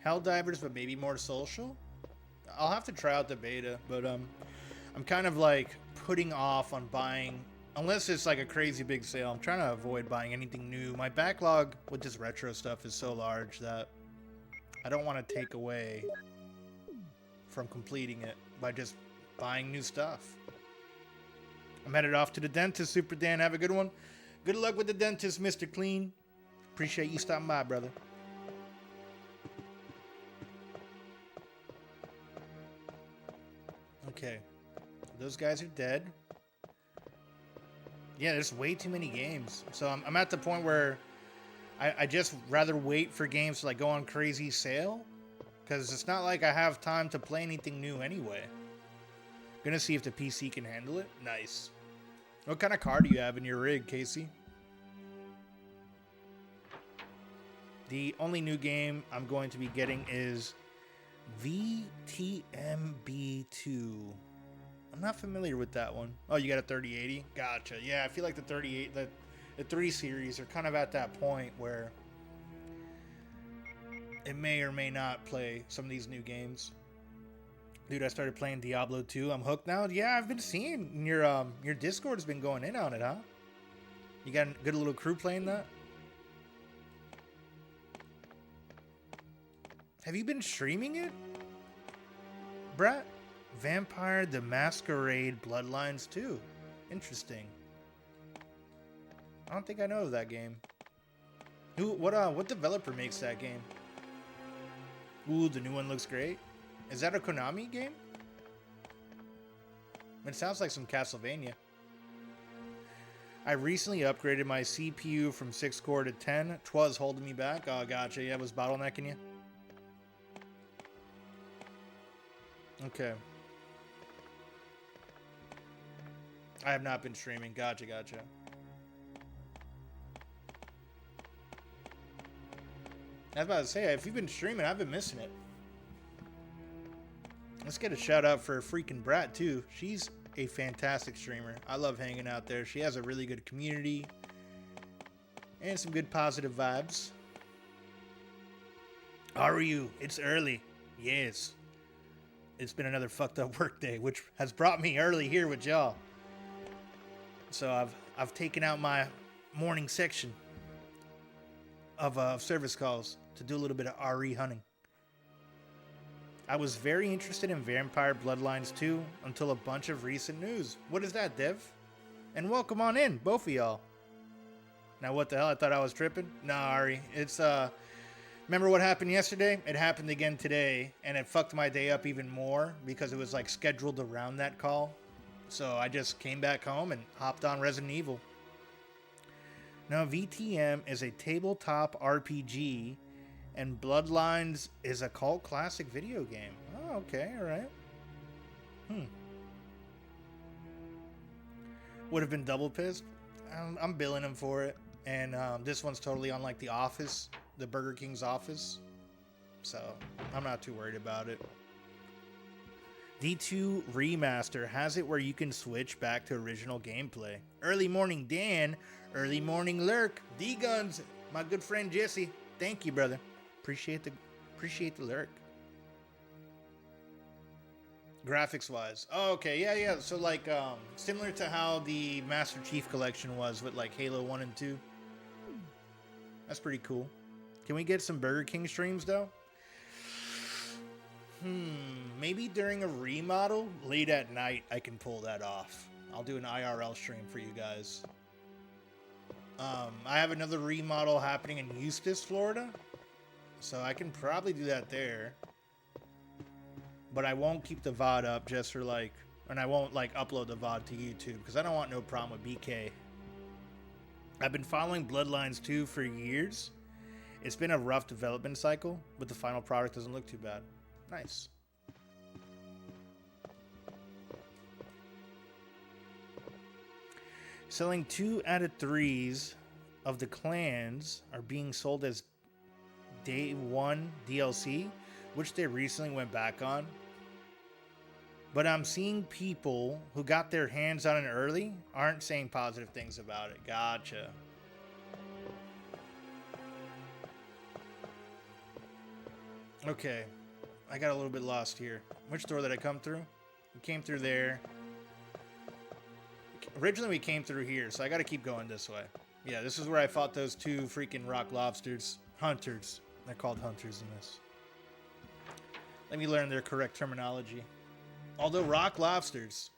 Helldivers, but maybe more social? I'll have to try out the beta, but I'm kind of like putting off on buying, unless it's like a crazy big sale. I'm trying to avoid buying anything new. My backlog with this retro stuff is so large that I don't want to take away from completing it by just buying new stuff. I'm headed off to the dentist, Super Dan. Have a good one. Good luck with the dentist, Mr. Clean. Appreciate you stopping by, brother. Okay. Those guys are dead. Yeah, there's way too many games. So I'm at the point where I just rather wait for games to like go on crazy sale. Because it's not like I have time to play anything new anyway. Gonna see if the PC can handle it. Nice. What kind of car do you have in your rig, Casey? The only new game I'm going to be getting is VTMB2. I'm not familiar with that one. Oh, you got a 3080? Gotcha. Yeah, I feel like the 3 series are kind of at that point where it may or may not play some of these new games. Dude, I started playing Diablo 2. I'm hooked now. Yeah, I've been seeing your Discord's been going in on it, huh? You got a good little crew playing that? Have you been streaming it, Brett? Vampire the Masquerade Bloodlines 2. Interesting. I don't think I know of that game. What developer makes that game? Ooh, the new one looks great. Is that a Konami game? It sounds like some Castlevania. I recently upgraded my CPU from 6 core to 10. 'Twas holding me back. Oh, gotcha. Yeah, it was bottlenecking you. Okay. I have not been streaming. Gotcha. I was about to say, if you've been streaming, I've been missing it. Let's get a shout out for freaking Brat too. She's a fantastic streamer. I love hanging out there. She has a really good community and some good positive vibes. How are you? It's early. Yes. It's been another fucked up work day, which has brought me early here with y'all. So I've taken out my morning section of service calls to do a little bit of RE hunting. I was very interested in Vampire Bloodlines 2 until a bunch of recent news. What is that, Dev? And welcome on in, both of y'all. Now what the hell? I thought I was tripping? Nah, Ari. It's remember what happened yesterday? It happened again today, and it fucked my day up even more because it was like scheduled around that call. So I just came back home and hopped on Resident Evil. Now VTM is a tabletop RPG, and Bloodlines is a cult classic video game. Oh, okay, alright. Would have been double pissed. I'm billing him for it. And this one's totally on like the Office, the Burger King's Office. So I'm not too worried about it. D2 Remaster has it where you can switch back to original gameplay. Early Morning Dan, Early Morning Lurk, D-Guns, my good friend Jesse. Thank you, brother. Appreciate the lurk. Graphics wise. Oh, okay, yeah. So like similar to how the Master Chief Collection was with like Halo 1 and 2. That's pretty cool. Can we get some Burger King streams though? Maybe during a remodel, late at night, I can pull that off. I'll do an IRL stream for you guys. I have another remodel happening in Eustis, Florida. So I can probably do that there. But I won't keep the VOD up just for like... And I won't like upload the VOD to YouTube because I don't want no problem with BK. I've been following Bloodlines 2 for years. It's been a rough development cycle, but the final product doesn't look too bad. Nice. Selling 2 out of 3s of the clans are being sold as Day 1 DLC, which they recently went back on. But I'm seeing people who got their hands on it early aren't saying positive things about it. Gotcha. Okay. I got a little bit lost here. Which door did I come through? We came through there. Originally we came through here, so I gotta keep going this way. Yeah, this is where I fought those 2 freaking rock lobsters. Hunters. They're called hunters in this. Let me learn their correct terminology. Although rock lobsters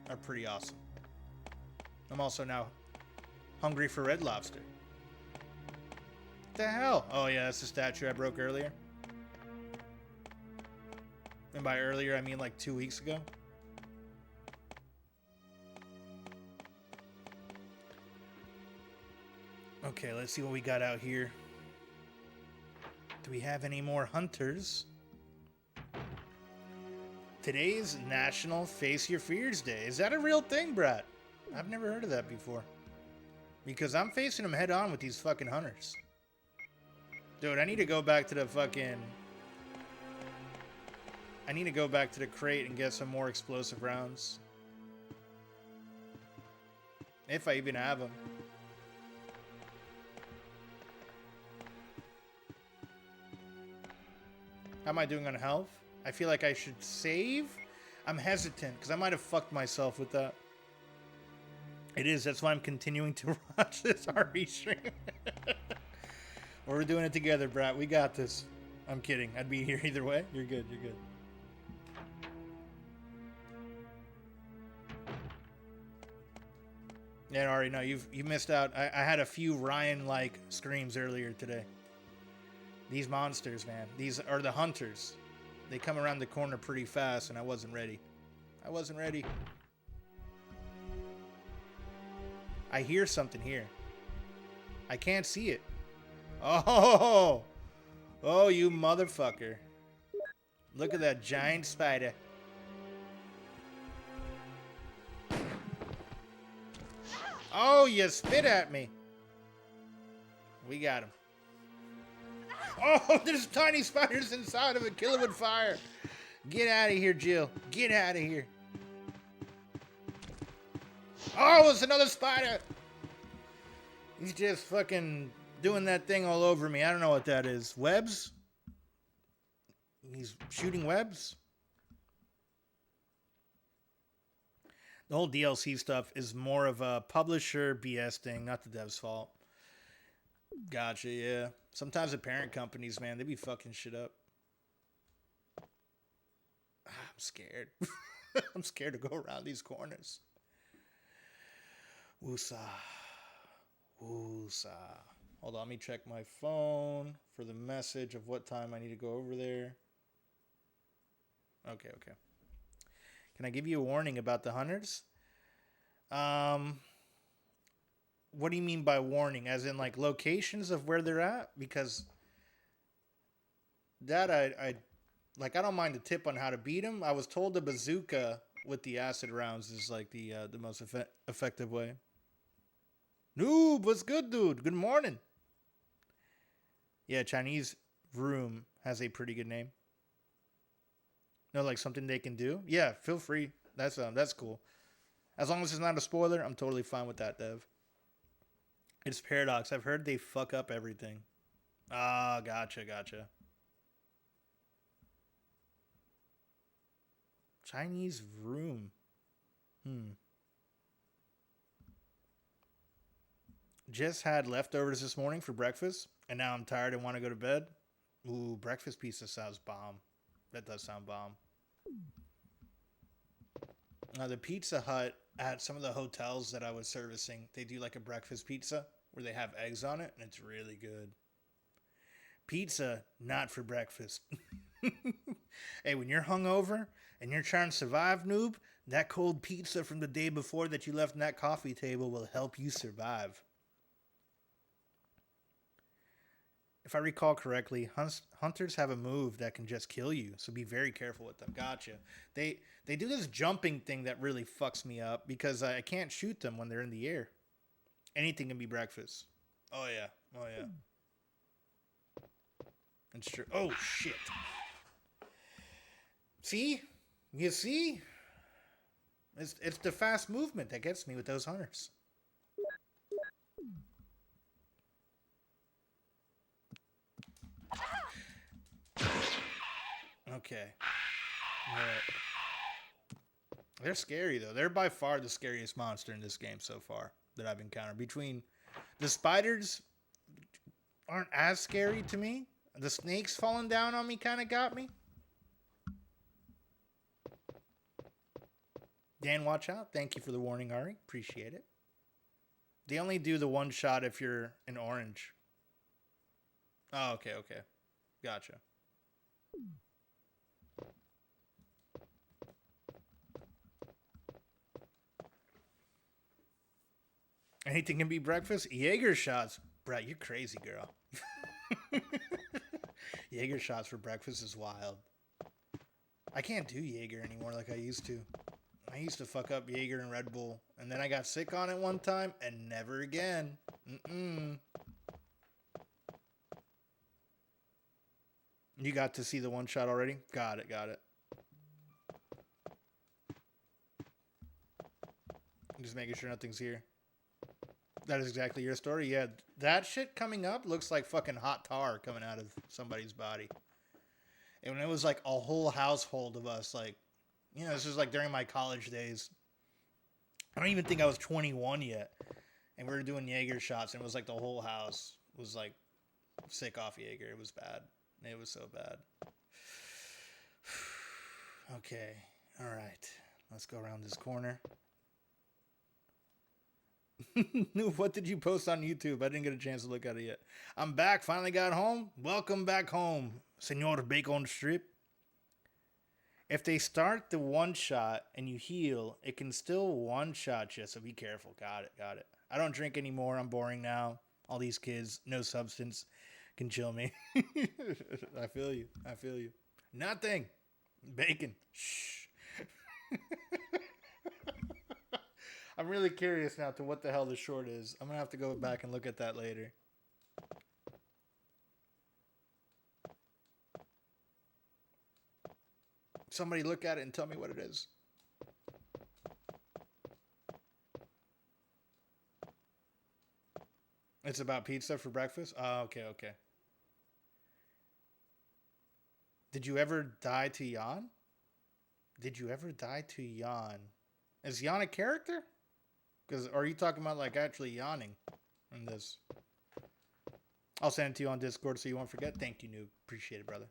are pretty awesome. I'm also now hungry for red lobster. What the hell? Oh yeah, that's the statue I broke earlier. And by earlier, I mean like 2 weeks ago. Okay, let's see what we got out here. Do we have any more hunters? Today's National Face Your Fears Day. Is that a real thing, Brad? I've never heard of that before. Because I'm facing them head on with these fucking hunters. Dude, I need to go back to the fucking... I need to go back to the crate and get some more explosive rounds. If I even have them. How am I doing on health? I feel like I should save. I'm hesitant because I might have fucked myself with that. It is. That's why I'm continuing to watch this RE stream. We're doing it together, Brat. We got this. I'm kidding. I'd be here either way. You're good. You're good. Yeah, Ari, no, you missed out. I had a few Ryan-like screams earlier today. These monsters, man. These are the hunters. They come around the corner pretty fast, and I wasn't ready. I wasn't ready. I hear something here. I can't see it. Oh! Oh, you motherfucker. Look at that giant spider. Oh, you spit at me. We got him. Oh, there's tiny spiders inside of it. Kill him with fire. Get out of here, Jill. Get out of here. Oh, it's another spider. He's just fucking doing that thing all over me. I don't know what that is. Webs? He's shooting webs? The whole DLC stuff is more of a publisher BS thing, not the dev's fault. Gotcha, yeah. Sometimes the parent companies, man, they be fucking shit up. I'm scared. I'm scared to go around these corners. Woosah. Woosah. Hold on, let me check my phone for the message of what time I need to go over there. Okay. Can I give you a warning about the hunters? What do you mean by warning? As in like locations of where they're at? Because that I don't mind the tip on how to beat them. I was told the bazooka with the acid rounds is like the most effective way. Noob, what's good, dude? Good morning. Yeah, Chinese room has a pretty good name. No, like something they can do? Yeah, feel free. That's cool. As long as it's not a spoiler, I'm totally fine with that, Dev. It's Paradox. I've heard they fuck up everything. Ah, gotcha. Chinese room. Just had leftovers this morning for breakfast, and now I'm tired and want to go to bed. Ooh, breakfast pizza sounds bomb. That does sound bomb. The Pizza Hut at some of the hotels that I was servicing, they do like a breakfast pizza where they have eggs on it, and it's really good. Pizza, not for breakfast. Hey, when you're hungover and you're trying to survive, noob, that cold pizza from the day before that you left on that coffee table will help you survive. If I recall correctly, hunters have a move that can just kill you, so be very careful with them. Gotcha. They do this jumping thing that really fucks me up because I can't shoot them when they're in the air. Anything can be breakfast. Oh yeah. It's true. Oh shit. See? You see? It's the fast movement that gets me with those hunters. Okay. All right. They're scary, though. They're by far the scariest monster in this game so far that I've encountered. Between the spiders aren't as scary to me. The snakes falling down on me kind of got me. Dan, watch out. Thank you for the warning, Ari. Appreciate it. They only do the one shot if you're in orange. Oh, okay. Gotcha. Anything can be breakfast? Jaeger shots. Brett, you're crazy, girl. Jaeger shots for breakfast is wild. I can't do Jaeger anymore like I used to. I used to fuck up Jaeger and Red Bull, and then I got sick on it one time, and never again. You got to see the one shot already? Got it. Just making sure nothing's here. That is exactly your story. Yeah, that shit coming up looks like fucking hot tar coming out of somebody's body. And when it was like a whole household of us, like, you know, this was like during my college days. I don't even think I was 21 yet. And we were doing Jaeger shots, and it was like the whole house was like sick off Jaeger. It was bad. It was so bad. Okay. All right. Let's go around this corner. What did you post on YouTube? I didn't get a chance to look at it yet. I'm back. Finally got home. Welcome back home, Senor Bacon Strip. If they start the one shot and you heal, it can still one shot you, so be careful. Got it. I don't drink anymore. I'm boring now. All these kids, no substance, can chill me. I feel you. Nothing. Bacon. Shh. I'm really curious now to what the hell the short is. I'm going to have to go back and look at that later. Somebody look at it and tell me what it is. It's about pizza for breakfast? Oh, okay. Did you ever die to Jan? Is Jan a character? Because are you talking about like actually yawning in this? I'll send it to you on Discord so you won't forget. Thank you, noob. Appreciate it, brother.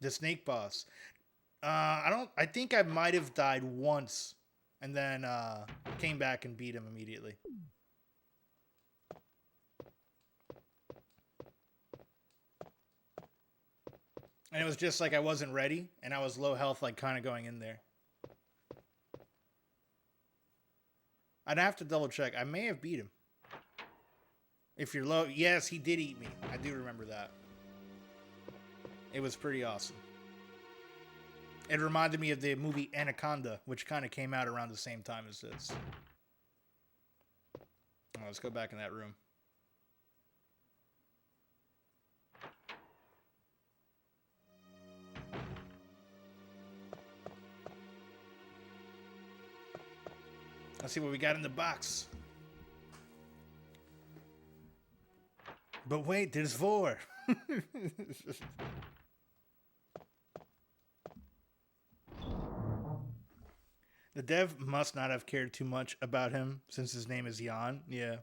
The snake boss. I think I might have died once and then came back and beat him immediately. And it was just like I wasn't ready and I was low health, like kind of going in there. I'd have to double check. I may have beat him. If you're low, yes, he did eat me. I do remember that. It was pretty awesome. It reminded me of the movie Anaconda, which kind of came out around the same time as this. Oh, let's go back in that room. Let's see what we got in the box. But wait, there's more. The dev must not have cared too much about him since his name is Jan. Yeah.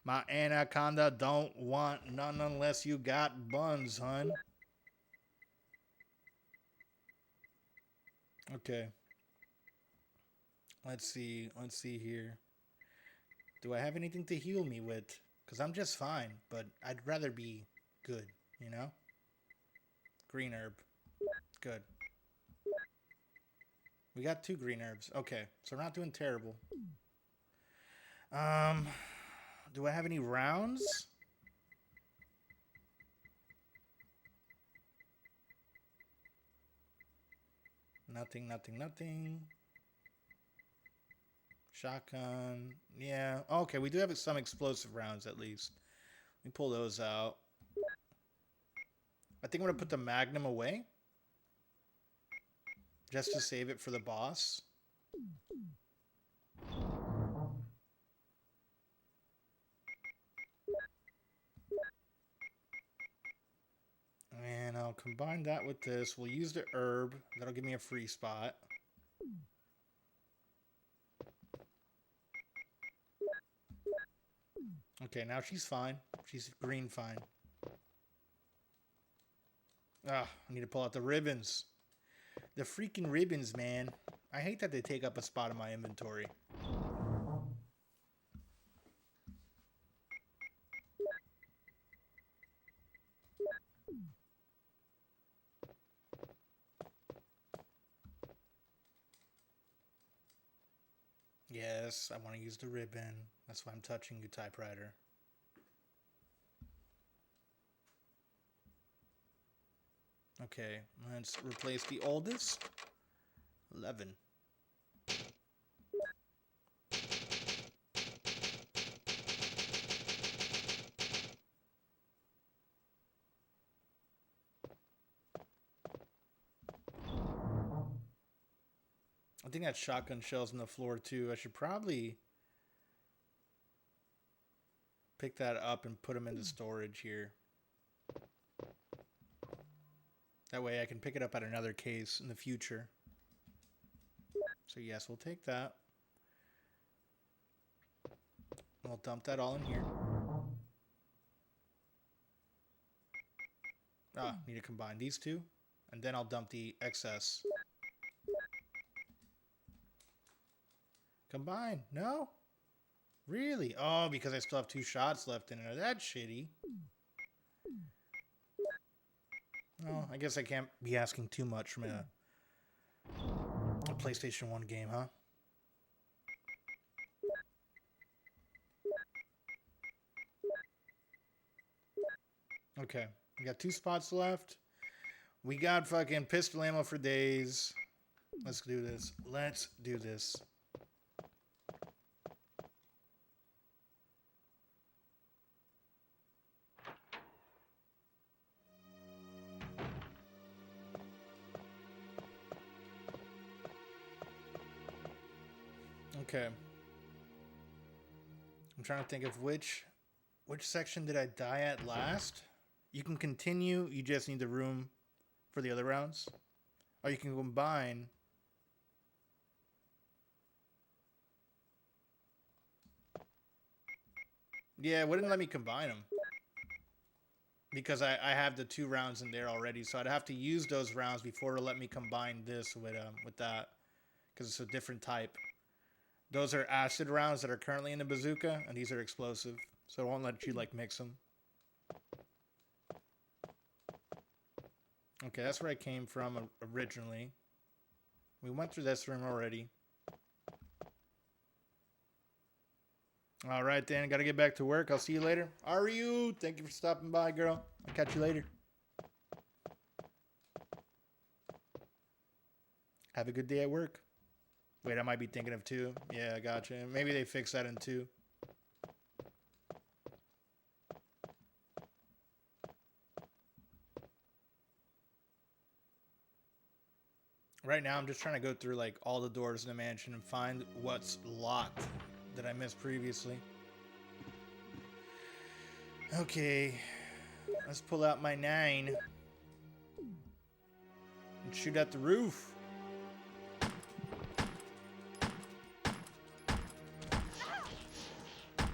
My anaconda don't want none unless you got buns, hun. Okay. Let's see here. Do I have anything to heal me with? Because I'm just fine, but I'd rather be good, you know? Green herb. Good. We got 2 green herbs. Okay, so we're not doing terrible. Do I have any rounds? Nothing. Shotgun. Yeah. Okay, we do have some explosive rounds at least. Let me pull those out. I think I'm going to put the Magnum away. Just to save it for the boss. And I'll combine that with this. We'll use the herb. That'll give me a free spot. Okay, now she's fine. She's green fine. Ah, I need to pull out the ribbons. The freaking ribbons, man. I hate that they take up a spot in my inventory. Yes, I want to use the ribbon. That's why I'm touching you, typewriter. Okay, let's replace the oldest. 11. I think that shotgun shell's on the floor too. I should probably pick that up and put them into storage here. That way I can pick it up at another case in the future. So yes, we'll take that. We'll dump that all in here. Ah, need to combine these two. And then I'll dump the excess. Combine. No? Really? Oh, because I still have 2 shots left in it. That's shitty. Oh, I guess I can't be asking too much from a PlayStation 1 game, huh? Okay, we got 2 spots left. We got fucking pistol ammo for days. Let's do this. Let's do this. Okay. I'm trying to think of which section did I die at last? You can continue, you just need the room for the other rounds. Or you can combine. Yeah, it wouldn't let me combine them. Because I have the 2 rounds in there already, so I'd have to use those rounds before it'll let me combine this with that. Because it's a different type. Those are acid rounds that are currently in the bazooka, and these are explosive. So it won't let you, like, mix them. Okay, that's where I came from originally. We went through this room already. Alright then, gotta get back to work. I'll see you later. Ryu, thank you for stopping by, girl. I'll catch you later. Have a good day at work. Wait, I might be thinking of 2. Yeah, I gotcha. Maybe they fix that in 2. Right now, I'm just trying to go through like all the doors in the mansion and find what's locked that I missed previously. Okay, let's pull out my 9 and shoot at the roof.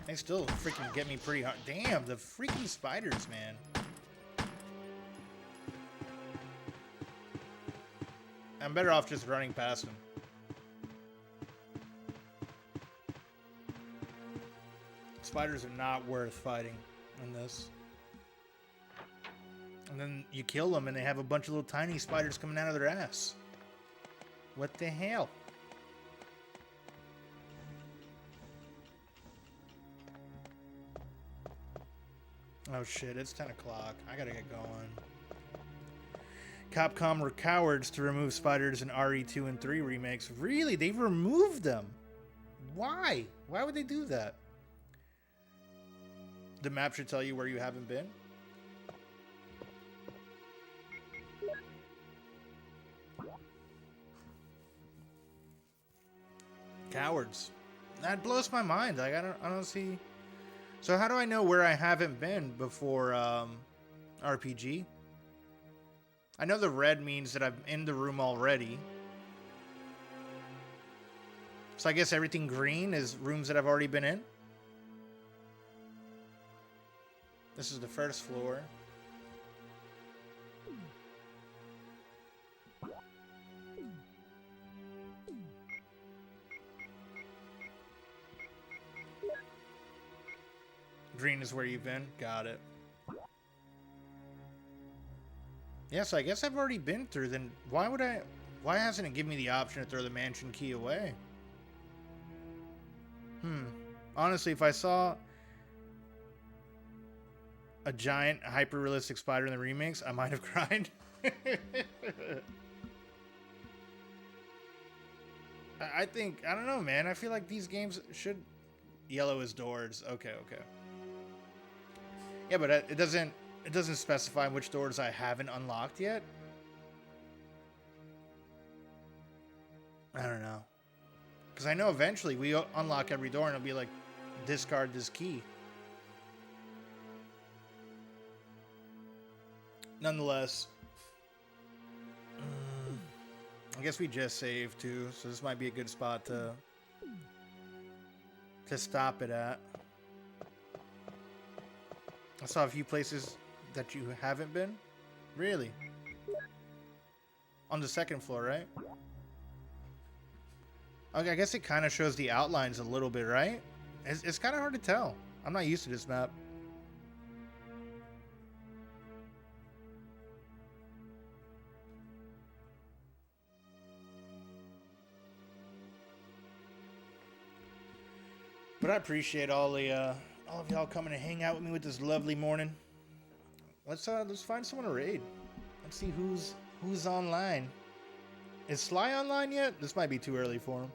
They still freaking get me pretty hard. Damn, the freaking spiders, man. I'm better off just running past them. Spiders are not worth fighting in this. And then you kill them and they have a bunch of little tiny spiders coming out of their ass. What the hell? Oh shit, it's 10 o'clock. I gotta get going. Capcom were cowards to remove spiders in RE2 and 3 remakes. Really? They've removed them? Why? Why would they do that? The map should tell you where you haven't been. Cowards. That blows my mind. Like I don't see. So how do I know where I haven't been before RPG? I know the red means that I'm in the room already. So I guess everything green is rooms that I've already been in. This is the first floor. Green is where you've been. Got it. Yeah, so I guess I've already been through. Then why hasn't it given me the option to throw the mansion key away? Honestly, if I saw a giant hyper-realistic spider in the remakes, I might have cried. I think, I don't know, man. I feel like these games should... Yellow is doors. Okay. Yeah, but it doesn't specify which doors I haven't unlocked yet. I don't know. Because I know eventually we unlock every door and it'll be like, discard this key. Nonetheless, I guess we just saved too, so this might be a good spot to stop it at. I saw a few places that you haven't been. Really? On the second floor, right? Okay, I guess it kind of shows the outlines a little bit, right? It's kind of hard to tell. I'm not used to this map. But I appreciate all of y'all coming to hang out with me with this lovely morning. Let's find someone to raid. Let's see who's online. Is Sly online yet? This might be too early for him.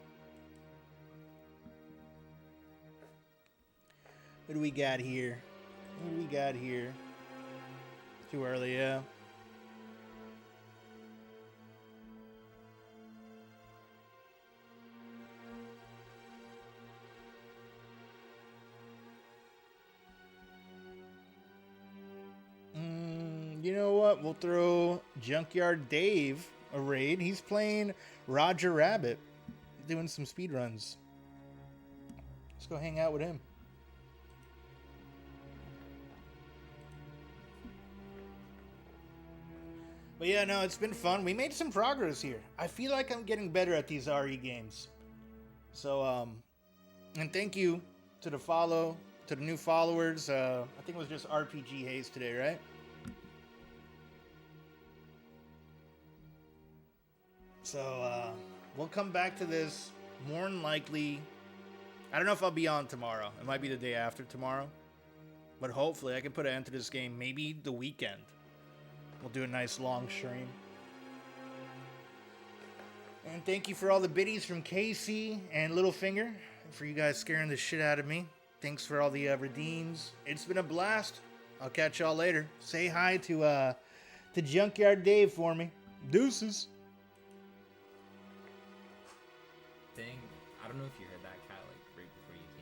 What do we got here? Too early, yeah. You know what? We'll throw Junkyard Dave a raid. He's playing Roger Rabbit, doing some speed runs. Let's go hang out with him. But yeah, no, it's been fun. We made some progress here. I feel like I'm getting better at these RE games. So, and thank you to the new followers. I think it was just RPG Haze today, right? So, we'll come back to this more than likely. I don't know if I'll be on tomorrow. It might be the day after tomorrow. But hopefully I can put an end to this game maybe the weekend. We'll do a nice long stream. And thank you for all the biddies from Casey and Littlefinger. For you guys scaring the shit out of me. Thanks for all the redeems. It's been a blast. I'll catch y'all later. Say hi to Junkyard Dave for me. Deuces. thing, I don't know if you heard that, Kat, like right before you came.